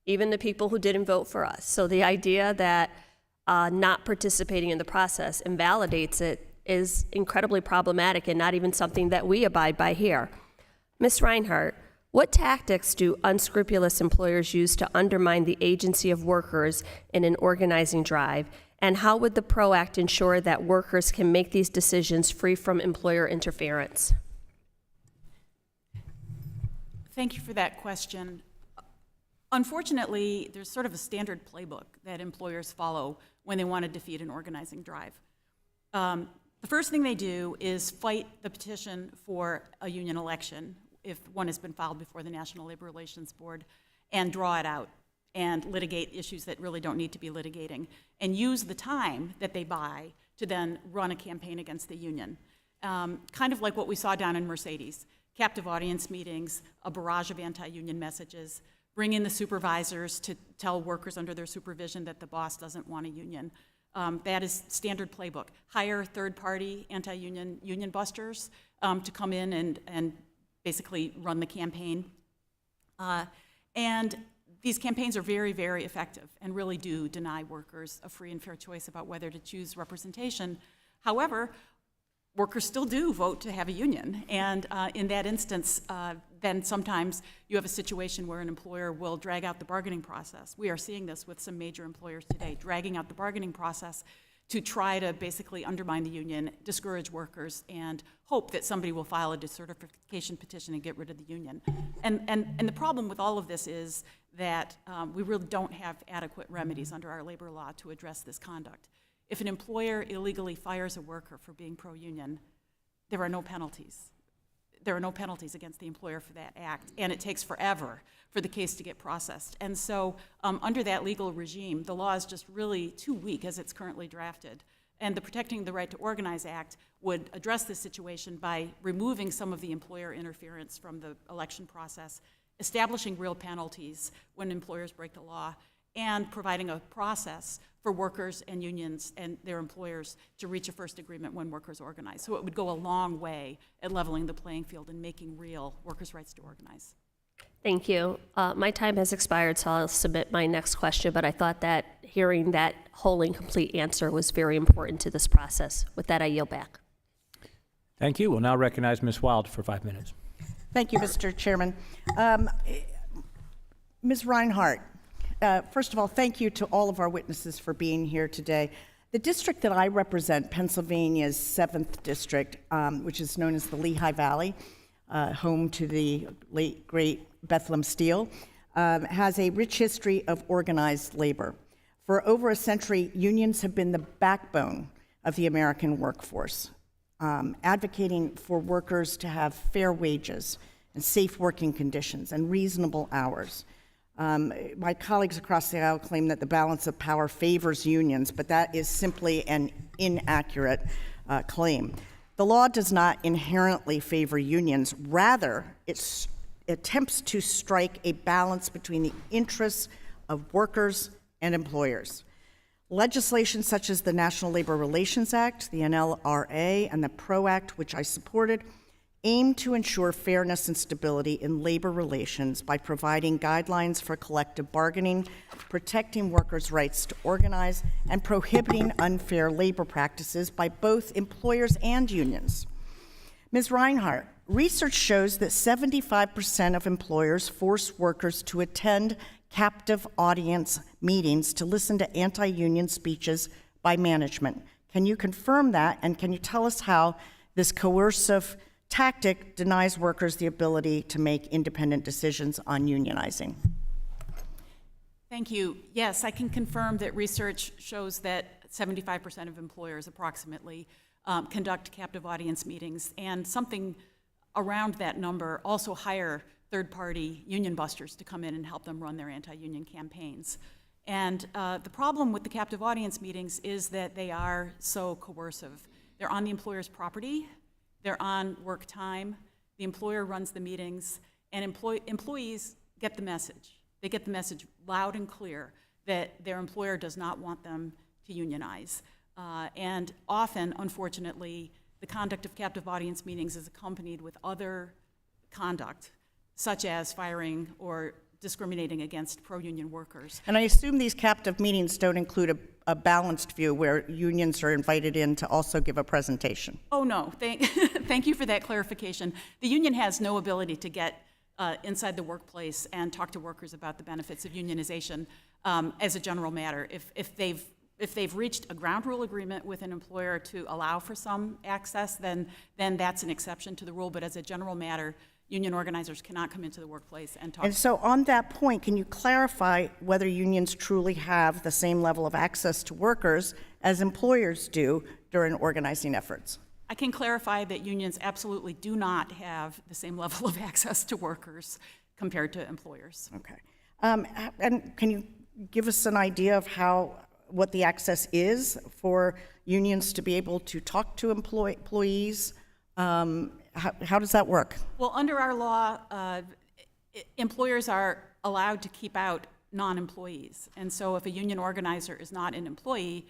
even the people who didn't vote for us. So the idea that not participating in the process invalidates it is incredibly problematic and not even something that we abide by here. Ms. Reinhart, what tactics do unscrupulous employers use to undermine the agency of workers in an organizing drive? And how would the PRO Act ensure that workers can make these decisions free from employer interference? Thank you for that question. Unfortunately, there's sort of a standard playbook that employers follow when they want to defeat an organizing drive. The first thing they do is fight the petition for a union election, if one has been filed before the National Labor Relations Board, and draw it out and litigate issues that really don't need to be litigating, and use the time that they buy to then run a campaign against the union. Kind of like what we saw down in Mercedes. Captive audience meetings, a barrage of anti-union messages, bring in the supervisors to tell workers under their supervision that the boss doesn't want a union. That is standard playbook. Hire third-party anti-union union busters to come in and basically run the campaign. And these campaigns are very, very effective and really do deny workers a free and fair choice about whether to choose representation. However, workers still do vote to have a union. And in that instance, then sometimes you have a situation where an employer will drag out the bargaining process. We are seeing this with some major employers today, dragging out the bargaining process to try to basically undermine the union, discourage workers, and hope that somebody will file a decertification petition and get rid of the union. And the problem with all of this is that we really don't have adequate remedies under our labor law to address this conduct. If an employer illegally fires a worker for being pro-union, there are no penalties. There are no penalties against the employer for that act, and it takes forever for the case to get processed. And so under that legal regime, the law is just really too weak as it's currently drafted. And the Protecting the Right to Organize Act would address this situation by removing some of the employer interference from the election process, establishing real penalties when employers break the law, and providing a process for workers and unions and their employers to reach a first agreement when workers organize. So it would go a long way at leveling the playing field and making real workers' rights to organize. Thank you. My time has expired, so I'll submit my next question, but I thought that hearing that whole and complete answer was very important to this process. With that, I yield back. Thank you. We'll now recognize Ms. Wild for 5 minutes. Thank you, Mr. Chairman. Ms. Reinhart, first of all, thank you to all of our witnesses for being here today. The district that I represent, Pennsylvania's 7th district, which is known as the Lehigh Valley, home to the late, great Bethlehem Steel, has a rich history of organized labor. For over a century, unions have been the backbone of the American workforce, advocating for workers to have fair wages and safe working conditions and reasonable hours. My colleagues across the aisle claim that the balance of power favors unions, but that is simply an inaccurate claim. The law does not inherently favor unions. Rather, it attempts to strike a balance between the interests of workers and employers. Legislation such as the National Labor Relations Act, the NLRA, and the PRO Act, which I supported, aim to ensure fairness and stability in labor relations by providing guidelines for collective bargaining, protecting workers' rights to organize, and prohibiting unfair labor practices by both employers and unions. Ms. Reinhart, research shows that 75% of employers force workers to attend captive audience meetings to listen to anti-union speeches by management. Can you confirm that, and can you tell us how this coercive tactic denies workers the ability to make independent decisions on unionizing? Thank you. Yes, I can confirm that research shows that 75% of employers approximately conduct captive audience meetings, and something around that number also hire third-party union busters to come in and help them run their anti-union campaigns. And the problem with the captive audience meetings is that they are so coercive. They're on the employer's property, they're on work time, the employer runs the meetings, and employees get the message. They get the message loud and clear that their employer does not want them to unionize. And often, unfortunately, the conduct of captive audience meetings is accompanied with other conduct, such as firing or discriminating against pro-union workers. And I assume these captive meetings don't include a balanced view where unions are invited in to also give a presentation. Oh, no. Thank you for that clarification. The union has no ability to get inside the workplace and talk to workers about the benefits of unionization as a general matter. If they've reached a ground rule agreement with an employer to allow for some access, then that's an exception to the rule. But as a general matter, union organizers cannot come into the workplace and talk. And so on that point, can you clarify whether unions truly have the same level of access to workers as employers do during organizing efforts? I can clarify that unions absolutely do not have the same level of access to workers compared to employers. Okay. And can you give us an idea of what the access is for unions to be able to talk to employees? How does that work? Well, under our law, employers are allowed to keep out non-employees. And so if a union organizer is not an employee,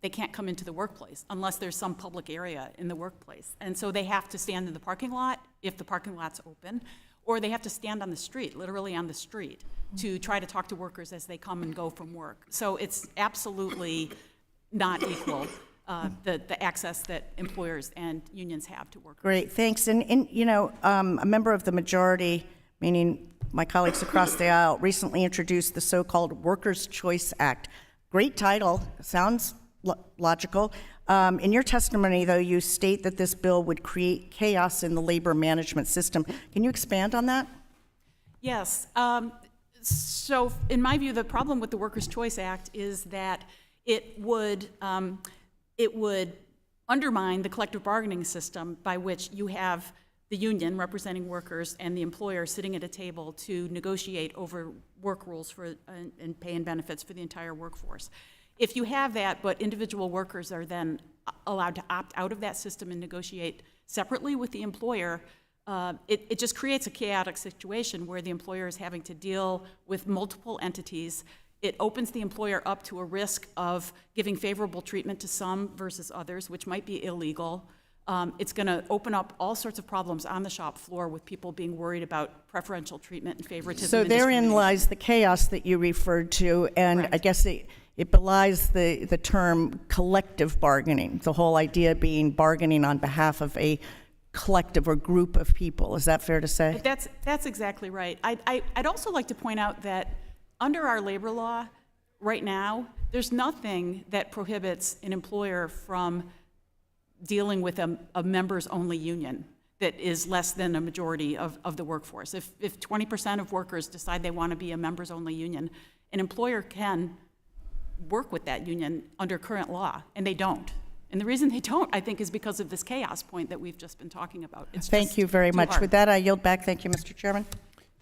they can't come into the workplace unless there's some public area in the workplace. And so they have to stand in the parking lot if the parking lot's open, or they have to stand on the street, literally on the street, to try to talk to workers as they come and go from work. So it's absolutely not equal, the access that employers and unions have to workers. Great, thanks. And you know, a member of the majority, meaning my colleagues across the aisle, recently introduced the so-called Workers' Choice Act. Great title, sounds logical. In your testimony, though, you state that this bill would create chaos in the labor management system. Can you expand on that? Yes. So in my view, the problem with the Workers' Choice Act is that it would undermine the collective bargaining system by which you have the union representing workers and the employer sitting at a table to negotiate over work rules for and pay and benefits for the entire workforce. If you have that, but individual workers are then allowed to opt out of that system and negotiate separately with the employer, it just creates a chaotic situation where the employer is having to deal with multiple entities. It opens the employer up to a risk of giving favorable treatment to some versus others, which might be illegal. It's going to open up all sorts of problems on the shop floor with people being worried about preferential treatment and favoritism. So and therein lies the chaos that you referred to, and Correct. I guess it belies the term collective bargaining, the whole idea being bargaining on behalf of a collective or group of people. Is that fair to say? That's exactly right. I'd also like to point out that under our labor law right now, there's nothing that prohibits an employer from dealing with a members-only union that is less than a majority of the workforce. If 20% of workers decide they want to be a members-only union, an employer can work with that union under current law, and they don't. And the reason they don't, I think, is because of this chaos point that we've just been talking about. Thank you very much. hard. With that, I yield back. Thank you, Mr. Chairman.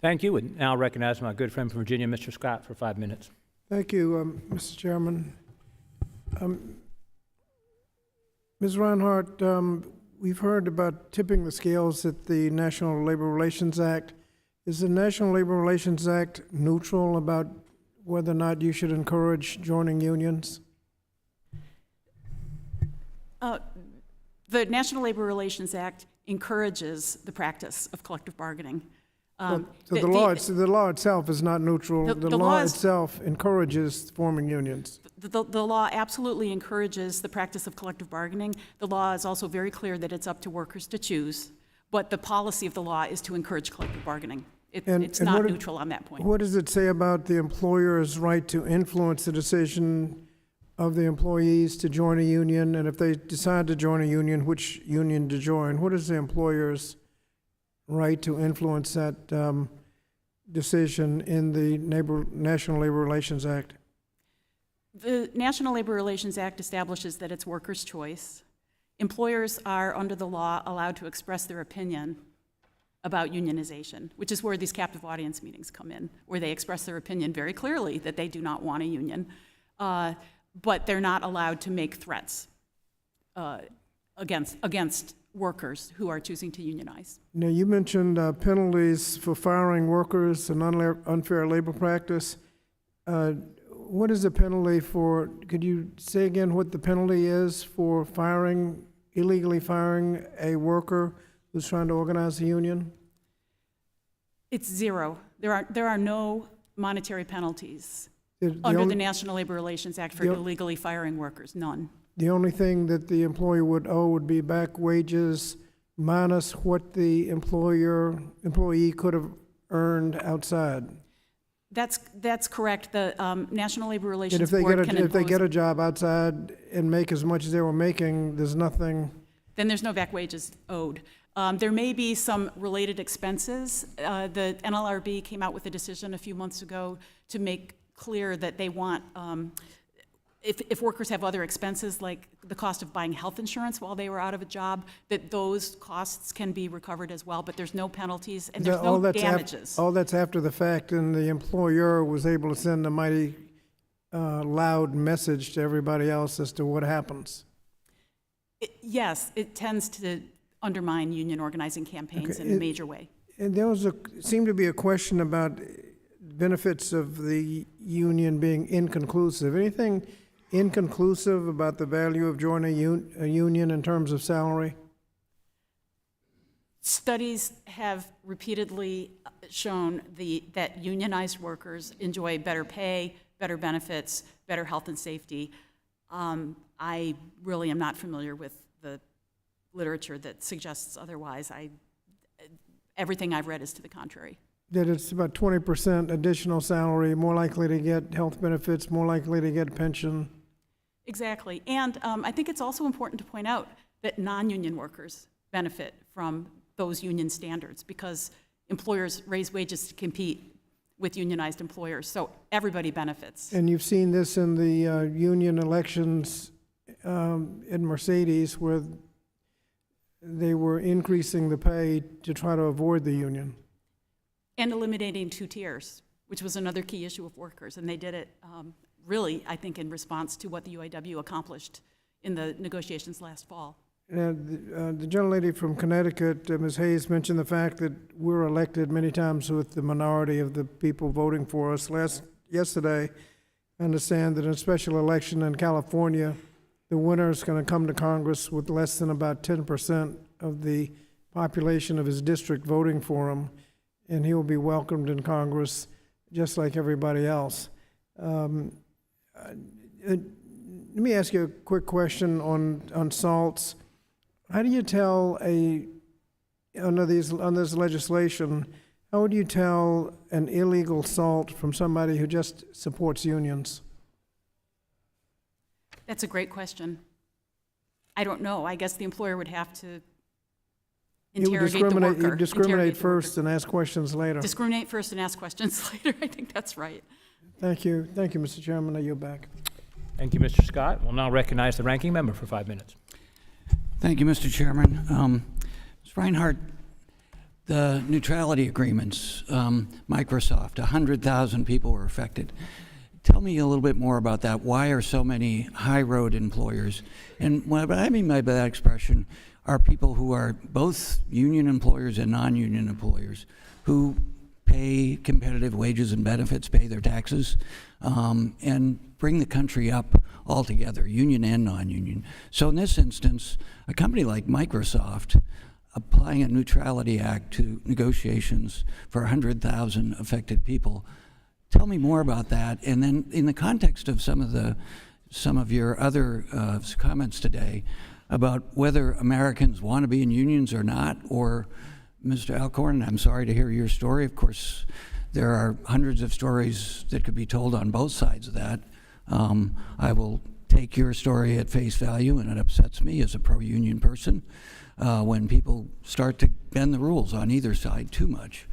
Thank you. And now I recognize my good friend from Virginia, Mr. Scott, for 5 minutes. Thank you, Mr. Chairman. Ms. Reinhardt, we've heard about tipping the scales at the National Labor Relations Act. Is the National Labor Relations Act neutral about whether or not you should encourage joining unions? The National Labor Relations Act encourages the practice of collective bargaining. So the law itself is not neutral. The law itself encourages forming unions. The law absolutely encourages the practice of collective bargaining. The law is also very clear that it's up to workers to choose, but the policy of the law is to encourage collective bargaining. It's not neutral on that point. What does it say about the employer's right to influence the decision of the employees to join a union? And if they decide to join a union, which union to join? What is the employer's right to influence that decision in the National Labor Relations Act? The National Labor Relations Act establishes that it's workers' choice. Employers are, under the law, allowed to express their opinion about unionization, which is where these captive audience meetings come in, where they express their opinion very clearly that they do not want a union, but they're not allowed to make threats against workers who are choosing to unionize. Now, you mentioned penalties for firing workers and unfair labor practice. What is the penalty for, could you say again what the penalty is for illegally firing a worker who's trying to organize a union? It's zero. There are no monetary penalties Under the National Labor Relations Act for illegally firing workers, none. The only thing that the employer would owe would be back wages minus what the employee could have earned outside. That's correct. The National Labor And Relations if they Board get can if they impose, get a job outside and make as much as they were making, there's nothing. then there's no back wages owed. There may be some related expenses. The NLRB came out with a decision a few months ago to make clear that they want, if workers have other expenses, like the cost of buying health insurance while they were out of a job, that those costs can be recovered as well, but there's no penalties and there's no damages. All that's after the fact, and the employer was able to send a mighty loud message to everybody else as to what happens. Yes, it tends to undermine union organizing campaigns in a major way. And there seemed to be a question about benefits of the union being inconclusive. Anything inconclusive about the value of joining a union in terms of salary? Studies have repeatedly shown that unionized workers enjoy better pay, better benefits, better health and safety. I really am not familiar with the literature that suggests otherwise. Everything I've read is to the contrary. That it's about 20% additional salary, more likely to get health benefits, more likely to get pension. Exactly. And I think it's also important to point out that non-union workers benefit from those union standards because employers raise wages to compete with unionized employers. So everybody benefits. And you've seen this in the union elections in Mercedes where they were increasing the pay to try to avoid the union. And eliminating two tiers, which was another key issue of workers. And they did it really, I think, in response to what the UAW accomplished in the negotiations last fall. The gentlelady from Connecticut, Ms. Hayes, mentioned the fact that we're elected many times with the minority of the people voting for us. Yesterday, I understand that in a special election in California, the winner is going to come to Congress with less than about 10% of the population of his district voting for him, and he will be welcomed in Congress just like everybody else. Let me ask you a quick question on salts. How do you tell under this legislation, how would you tell an illegal salt from somebody who just supports unions? That's a great question. I don't know. I guess the employer would have to interrogate the worker. You discriminate first and ask questions later. Discriminate first and ask questions later. I think that's right. Thank you. Thank you, Mr. Chairman. I yield back. Thank you, Mr. Scott. We'll now recognize the ranking member for 5 minutes. Thank you, Mr. Chairman. Ms. Reinhardt, the neutrality agreements, Microsoft, 100,000 people were affected. Tell me a little bit more about that. Why are so many high road employers? And what I mean by that expression are people who are both union employers and non-union employers who pay competitive wages and benefits, pay their taxes, and bring the country up altogether, union and non-union. So in this instance, a company like Microsoft applying a Neutrality Act to negotiations for 100,000 affected people. Tell me more about that. And then in the context of some of your other comments today about whether Americans want to be in unions or not, or Mr. Alcorn, I'm sorry to hear your story. Of course, there are hundreds of stories that could be told on both sides of that. I will take your story at face value, and it upsets me as a pro-union person when people start to bend the rules on either side too much.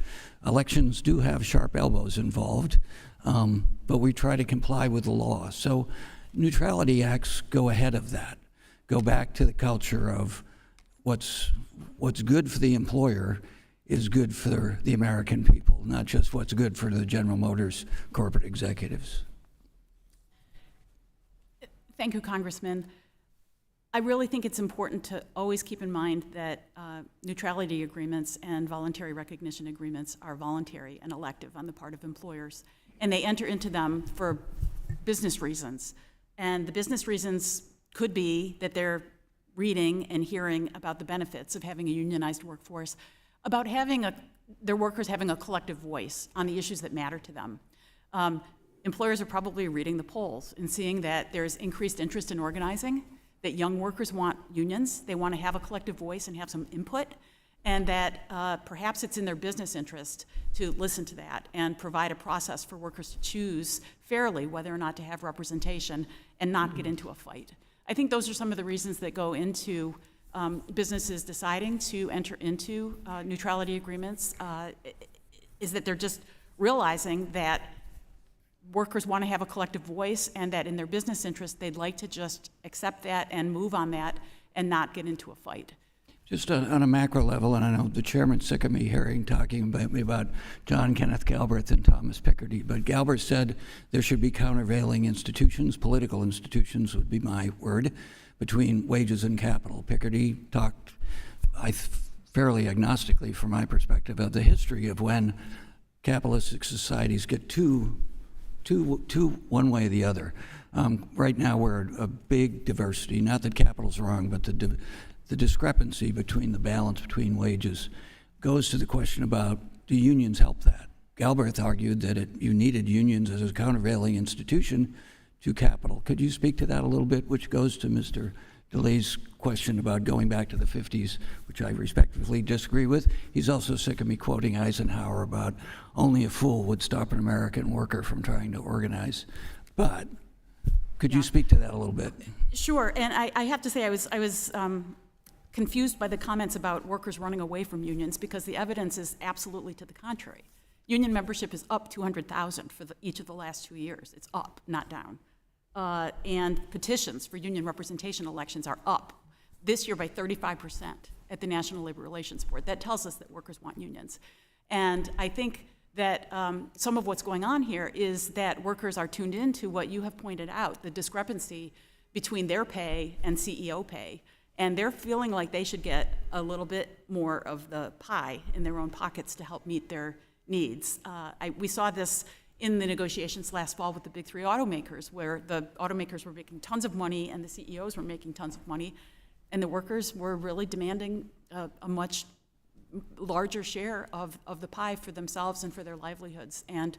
Elections do have sharp elbows involved, but we try to comply with the law. So neutrality acts go ahead of that, go back to the culture of what's good for the employer is good for the American people, not just what's good for the General Motors corporate executives. Thank you, Congressman. I really think it's important to always keep in mind that neutrality agreements and voluntary recognition agreements are voluntary and elective on the part of employers, and they enter into them for business reasons. And the business reasons could be that they're reading and hearing about the benefits of having a unionized workforce, about having their workers having a collective voice on the issues that matter to them. employers are probably reading the polls and seeing that there's increased interest in organizing, that young workers want unions, they want to have a collective voice and have some input, and that perhaps it's in their business interest to listen to that and provide a process for workers to choose fairly whether or not to have representation and not get into a fight. I think those are some of the reasons that go into businesses deciding to enter into neutrality agreements, is that they're just realizing that workers want to have a collective voice and that in their business interest, they'd like to just accept that and move on that and not get into a fight. Just on a macro level, and I know the chairman's sick of me talking about me about John Kenneth Galbraith and Thomas Piketty, but Galbraith said there should be countervailing institutions, political institutions would be my word, between wages and capital. Piketty talked, fairly agnostically from my perspective, of the history of when capitalistic societies get too one way or the other. Right now we're a big diversity, not that capital's wrong, but the discrepancy between the balance between wages goes to the question about, do unions help that? Galbraith argued that you needed unions as a countervailing institution to capital. Could you speak to that a little bit, which goes to Mr. DeLay's question about going back to the 50s, which I respectfully disagree with. He's also sick of me quoting Eisenhower about only a fool would stop an American worker from trying to organize. But could you speak to that a little bit? Sure, and I have to say I was confused by the comments about workers running away from unions because the evidence is absolutely to the contrary. Union membership is up 200,000 for each of the last 2 years. It's up, not down. And petitions for union representation elections are up this year by 35% at the National Labor Relations Board. That tells us that workers want unions. And I think that some of what's going on here is that workers are tuned into what you have pointed out, the discrepancy between their pay and CEO pay. And they're feeling like they should get a little bit more of the pie in their own pockets to help meet their needs. We saw this in the negotiations last fall with the big three automakers, where the automakers were making tons of money and the CEOs were making tons of money, and the workers were really demanding a much larger share of the pie for themselves and for their livelihoods. And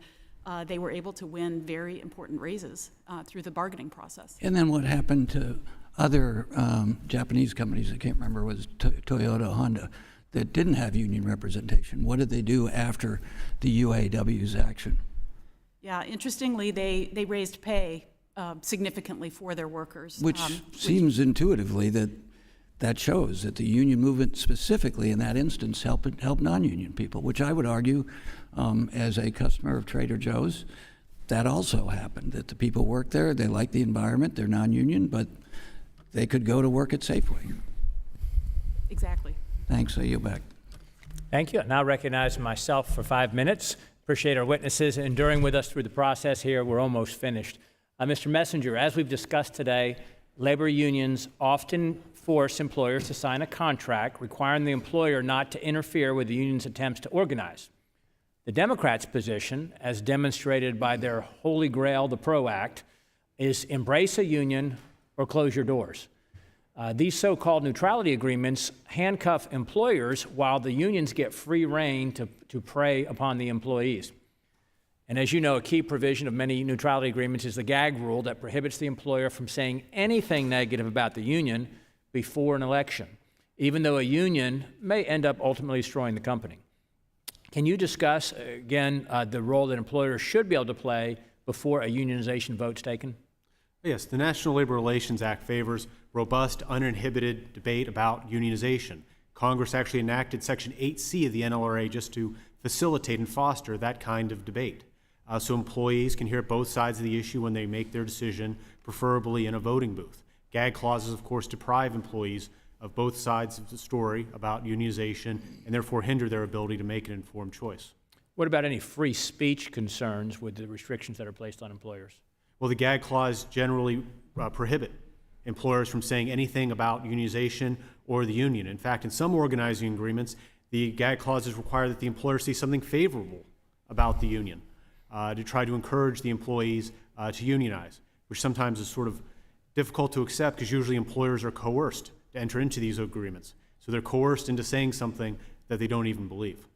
they were able to win very important raises through the bargaining process. And then what happened to other Japanese companies, I can't remember, was Toyota, Honda, that didn't have union representation? What did they do after the UAW's action? Yeah, interestingly, they raised pay significantly for their workers. Which seems intuitively that shows that the union movement specifically in that instance helped non-union people, which I would argue as a customer of Trader Joe's, that also happened, that the people work there, they like the environment, they're non-union, but they could go to work at Safeway. Exactly. Thanks, I yield back. Thank you. I now recognize myself for 5 minutes. Appreciate our witnesses enduring with us through the process here. We're almost finished. Mr. Messenger, as we've discussed today, labor unions often force employers to sign a contract requiring the employer not to interfere with the union's attempts to organize. The Democrats' position, as demonstrated by their holy grail, the PRO Act, is embrace a union or close your doors. These so-called neutrality agreements handcuff employers while the unions get free rein to prey upon the employees. And as you know, a key provision of many neutrality agreements is the gag rule that prohibits the employer from saying anything negative about the union before an election, even though a union may end up ultimately destroying the company. Can you discuss, again, the role that employers should be able to play before a unionization vote's taken? Yes, the National Labor Relations Act favors robust, uninhibited debate about unionization. Congress actually enacted Section 8C of the NLRA just to facilitate and foster that kind of debate. So employees can hear both sides of the issue when they make their decision, preferably in a voting booth. Gag clauses, of course, deprive employees of both sides of the story about unionization and therefore hinder their ability to make an informed choice. What about any free speech concerns with the restrictions that are placed on employers? Well, the gag clause generally prohibit employers from saying anything about unionization or the union. In fact, in some organizing agreements, the gag clauses require that the employer say something favorable about the union to try to encourage the employees to unionize, which sometimes is sort of difficult to accept because usually employers are coerced to enter into these agreements. So they're coerced into saying something that they don't even believe.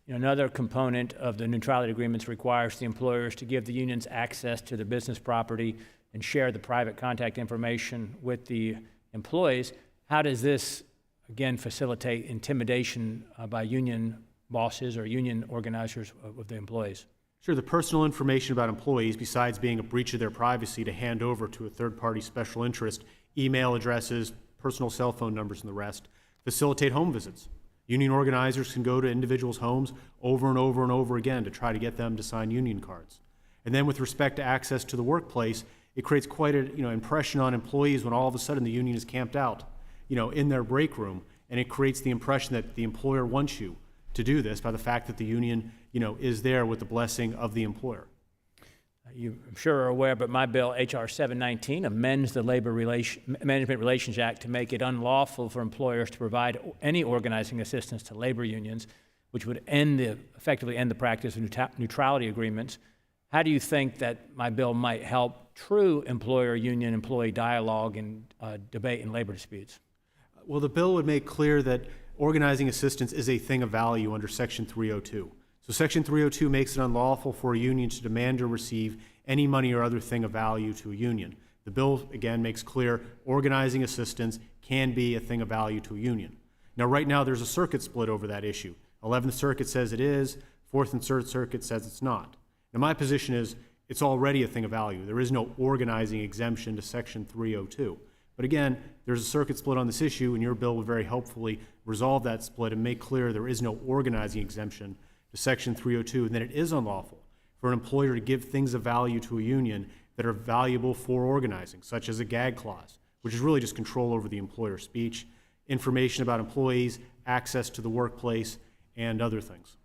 Another component of the neutrality agreements requires the employers to give the unions access to their business property and share the private contact information with the employees. How does this, again, facilitate intimidation by union bosses or union organizers of the employees? Sure, the personal information about employees, besides being a breach of their privacy to hand over to a third-party special interest, email addresses, personal cell phone numbers, and the rest, facilitate home visits. Union organizers can go to individuals' homes over and over and over again to try to get them to sign union cards. And then with respect to access to the workplace, it creates quite an impression on employees when all of a sudden the union is camped out in their break room, and it creates the impression that the employer wants you to do this by the fact that the union is there with the blessing of the employer. You, I'm sure, are aware, but my bill, H.R. 719, amends the Management Relations Act to make it unlawful for employers to provide any organizing assistance to labor unions, which would effectively end the practice of neutrality agreements. How do you think that my bill might help true employer-union employee dialogue and debate in labor disputes? Well, the bill would make clear that organizing assistance is a thing of value under Section 302. So Section 302 makes it unlawful for a union to demand or receive any money or other thing of value to a union. The bill, again, makes clear organizing assistance can be a thing of value to a union. Now, right now, there's a circuit split over that issue. 11th Circuit says it is, 4th and 3rd Circuit says it's not. Now, my position is it's already a thing of value. There is no organizing exemption to Section 302. But again, there's a circuit split on this issue, and your bill would very helpfully resolve that split and make clear there is no organizing exemption to Section 302, and that it is unlawful for an employer to give things of value to a union that are valuable for organizing, such as a gag clause, which is really just control over the employer's speech, information about employees, access to the workplace, and other things.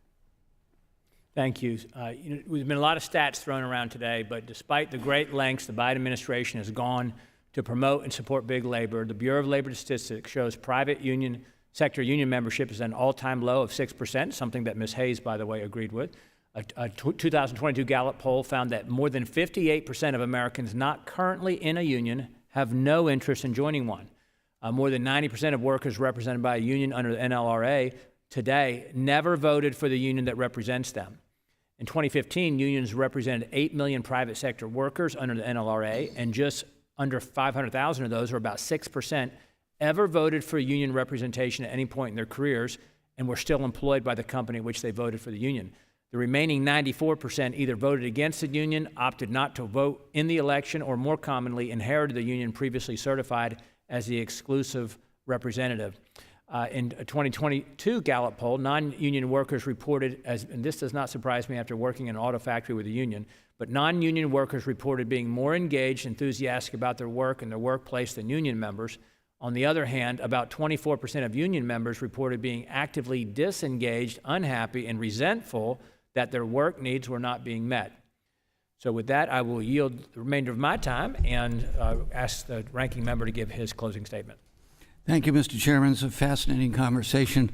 Thank you. There's been a lot of stats thrown around today, but despite the great lengths the Biden administration has gone to promote and support big labor, the Bureau of Labor Statistics shows private sector union membership is at an all-time low of 6%, something that Ms. Hayes, by the way, agreed with. A 2022 Gallup poll found that more than 58% of Americans not currently in a union have no interest in joining one. More than 90% of workers represented by a union under the NLRA today never voted for the union that represents them. In 2015, unions represented 8 million private sector workers under the NLRA, and just under 500,000 of those, or about 6%, ever voted for union representation at any point in their careers and were still employed by the company in which they voted for the union. The remaining 94% either voted against the union, opted not to vote in the election, or more commonly, inherited the union previously certified as the exclusive representative. In a 2022 Gallup poll, non-union workers reported, and this does not surprise me after working in an auto factory with a union, but non-union workers reported being more engaged, enthusiastic about their work and their workplace than union members. On the other hand, about 24% of union members reported being actively disengaged, unhappy, and resentful that their work needs were not being met. So with that, I will yield the remainder of my time and ask the ranking member to give his closing statement. Thank you, Mr. Chairman. It's a fascinating conversation.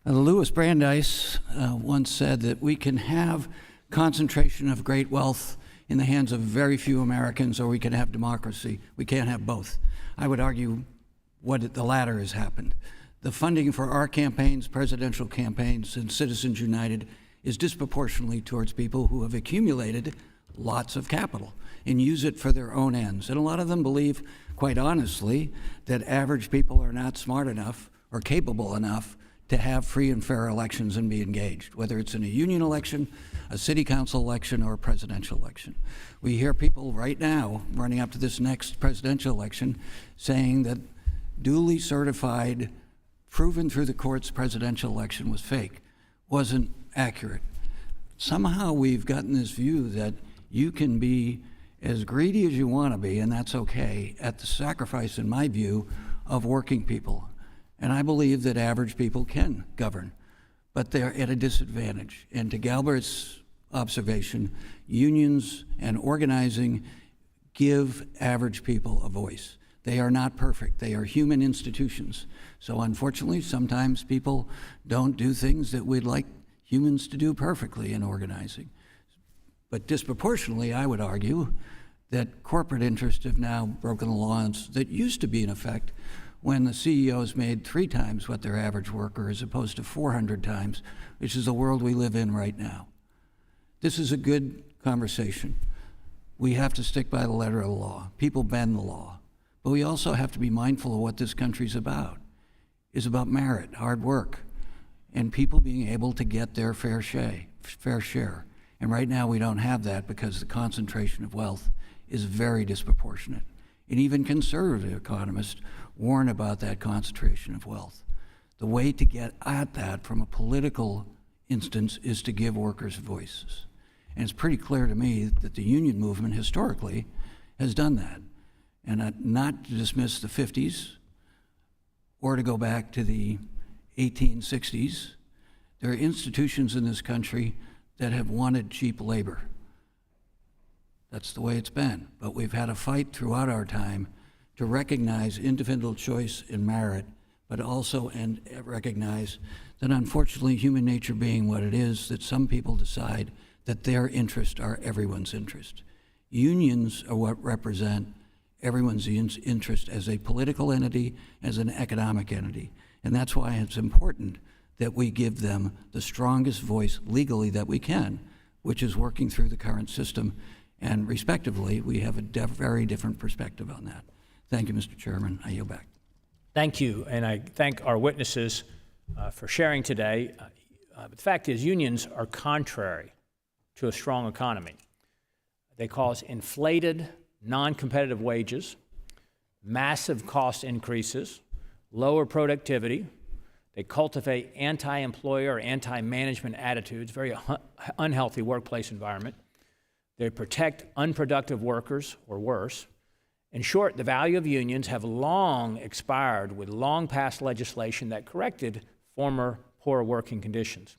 Louis Brandeis once said that we can have concentration of great wealth in the hands of very few Americans, or we can have democracy. We can't have both. I would argue the latter has happened. The funding for our campaigns, presidential campaigns, and Citizens United is disproportionately towards people who have accumulated lots of capital and use it for their own ends. And a lot of them believe, quite honestly, that average people are not smart enough or capable enough to have free and fair elections and be engaged, whether it's in a union election, a city council election, or a presidential election. We hear people right now, running up to this next presidential election, saying that duly certified, proven through the courts presidential election was fake, wasn't accurate. Somehow we've gotten this view that you can be as greedy as you want to be, and that's okay, at the sacrifice, in my view, of working people. And I believe that average people can govern, but they're at a disadvantage. And to Galbert's observation, unions and organizing give average people a voice. They are not perfect. They are human institutions. So unfortunately, sometimes people don't do things that we'd like humans to do perfectly in organizing. But disproportionately, I would argue that corporate interests have now broken the laws that used to be in effect when the CEOs made 3 times what their average worker as opposed to 400 times, which is the world we live in right now. This is a good conversation. We have to stick by the letter of the law. People bend the law. But we also have to be mindful of what this country's about. It's about merit, hard work, and people being able to get their fair share. And right now we don't have that because the concentration of wealth is very disproportionate. And even conservative economists warn about that concentration of wealth. The way to get at that from a political instance is to give workers voices. And it's pretty clear to me that the union movement historically has done that. And not to dismiss the 50s or to go back to the 1860s, there are institutions in this country that have wanted cheap labor. That's the way it's been. But we've had a fight throughout our time to recognize individual choice and merit, but also and recognize that unfortunately human nature being what it is, that some people decide that their interests are everyone's interest. Unions are what represent everyone's interest as a political entity, as an economic entity. And that's why it's important that we give them the strongest voice legally that we can, which is working through the current system. And respectively, we have a very different perspective on that. Thank you, Mr. Chairman. I yield back. Thank you, and I thank our witnesses for sharing today. The fact is, unions are contrary to a strong economy. They cause inflated, non-competitive wages, massive cost increases, lower productivity. They cultivate anti-employer or anti-management attitudes, very unhealthy workplace environment. They protect unproductive workers, or worse. In short, the value of unions have long expired with long-passed legislation that corrected former poor working conditions.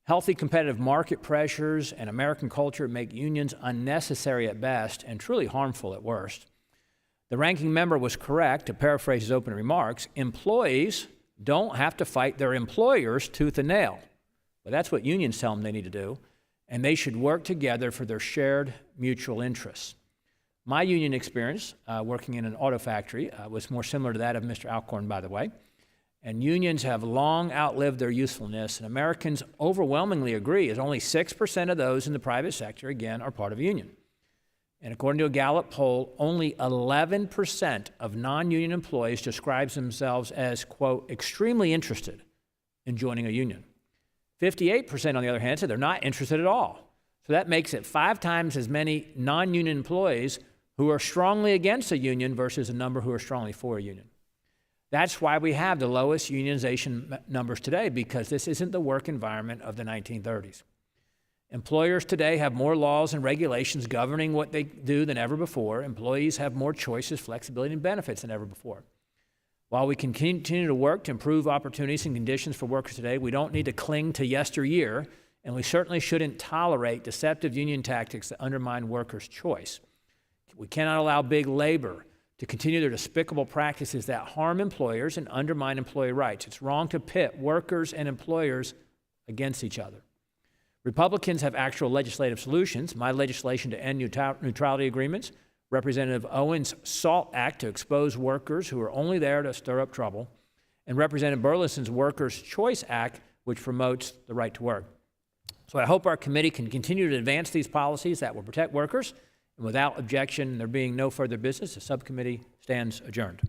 Healthy competitive market pressures and American culture make unions unnecessary at best and truly harmful at worst. The ranking member was correct, to paraphrase his opening remarks. Employees don't have to fight their employers tooth and nail. But that's what unions tell them they need to do, and they should work together for their shared mutual interests. My union experience working in an auto factory was more similar to that of Mr. Alcorn, by the way. And unions have long outlived their usefulness, and Americans overwhelmingly agree, as only 6% of those in the private sector, again, are part of a union. And according to a Gallup poll, only 11% of non-union employees describes themselves as, quote, extremely interested in joining a union. 58%, on the other hand, said they're not interested at all. So that makes it 5 times as many non-union employees who are strongly against a union versus a number who are strongly for a union. That's why we have the lowest unionization numbers today, because this isn't the work environment of the 1930s. Employers today have more laws and regulations governing what they do than ever before. Employees have more choices, flexibility, and benefits than ever before. While we can continue to work to improve opportunities and conditions for workers today, we don't need to cling to yesteryear, and we certainly shouldn't tolerate deceptive union tactics that undermine workers' choice. We cannot allow big labor to continue their despicable practices that harm employers and undermine employee rights. It's wrong to pit workers and employers against each other. Republicans have actual legislative solutions. My legislation to end neutrality agreements, Representative Owen's SALT Act to expose workers who are only there to stir up trouble, and Representative Burleson's Workers' Choice Act, which promotes the right to work. So I hope our committee can continue to advance these policies that will protect workers. And without objection, there being no further business, the subcommittee stands adjourned.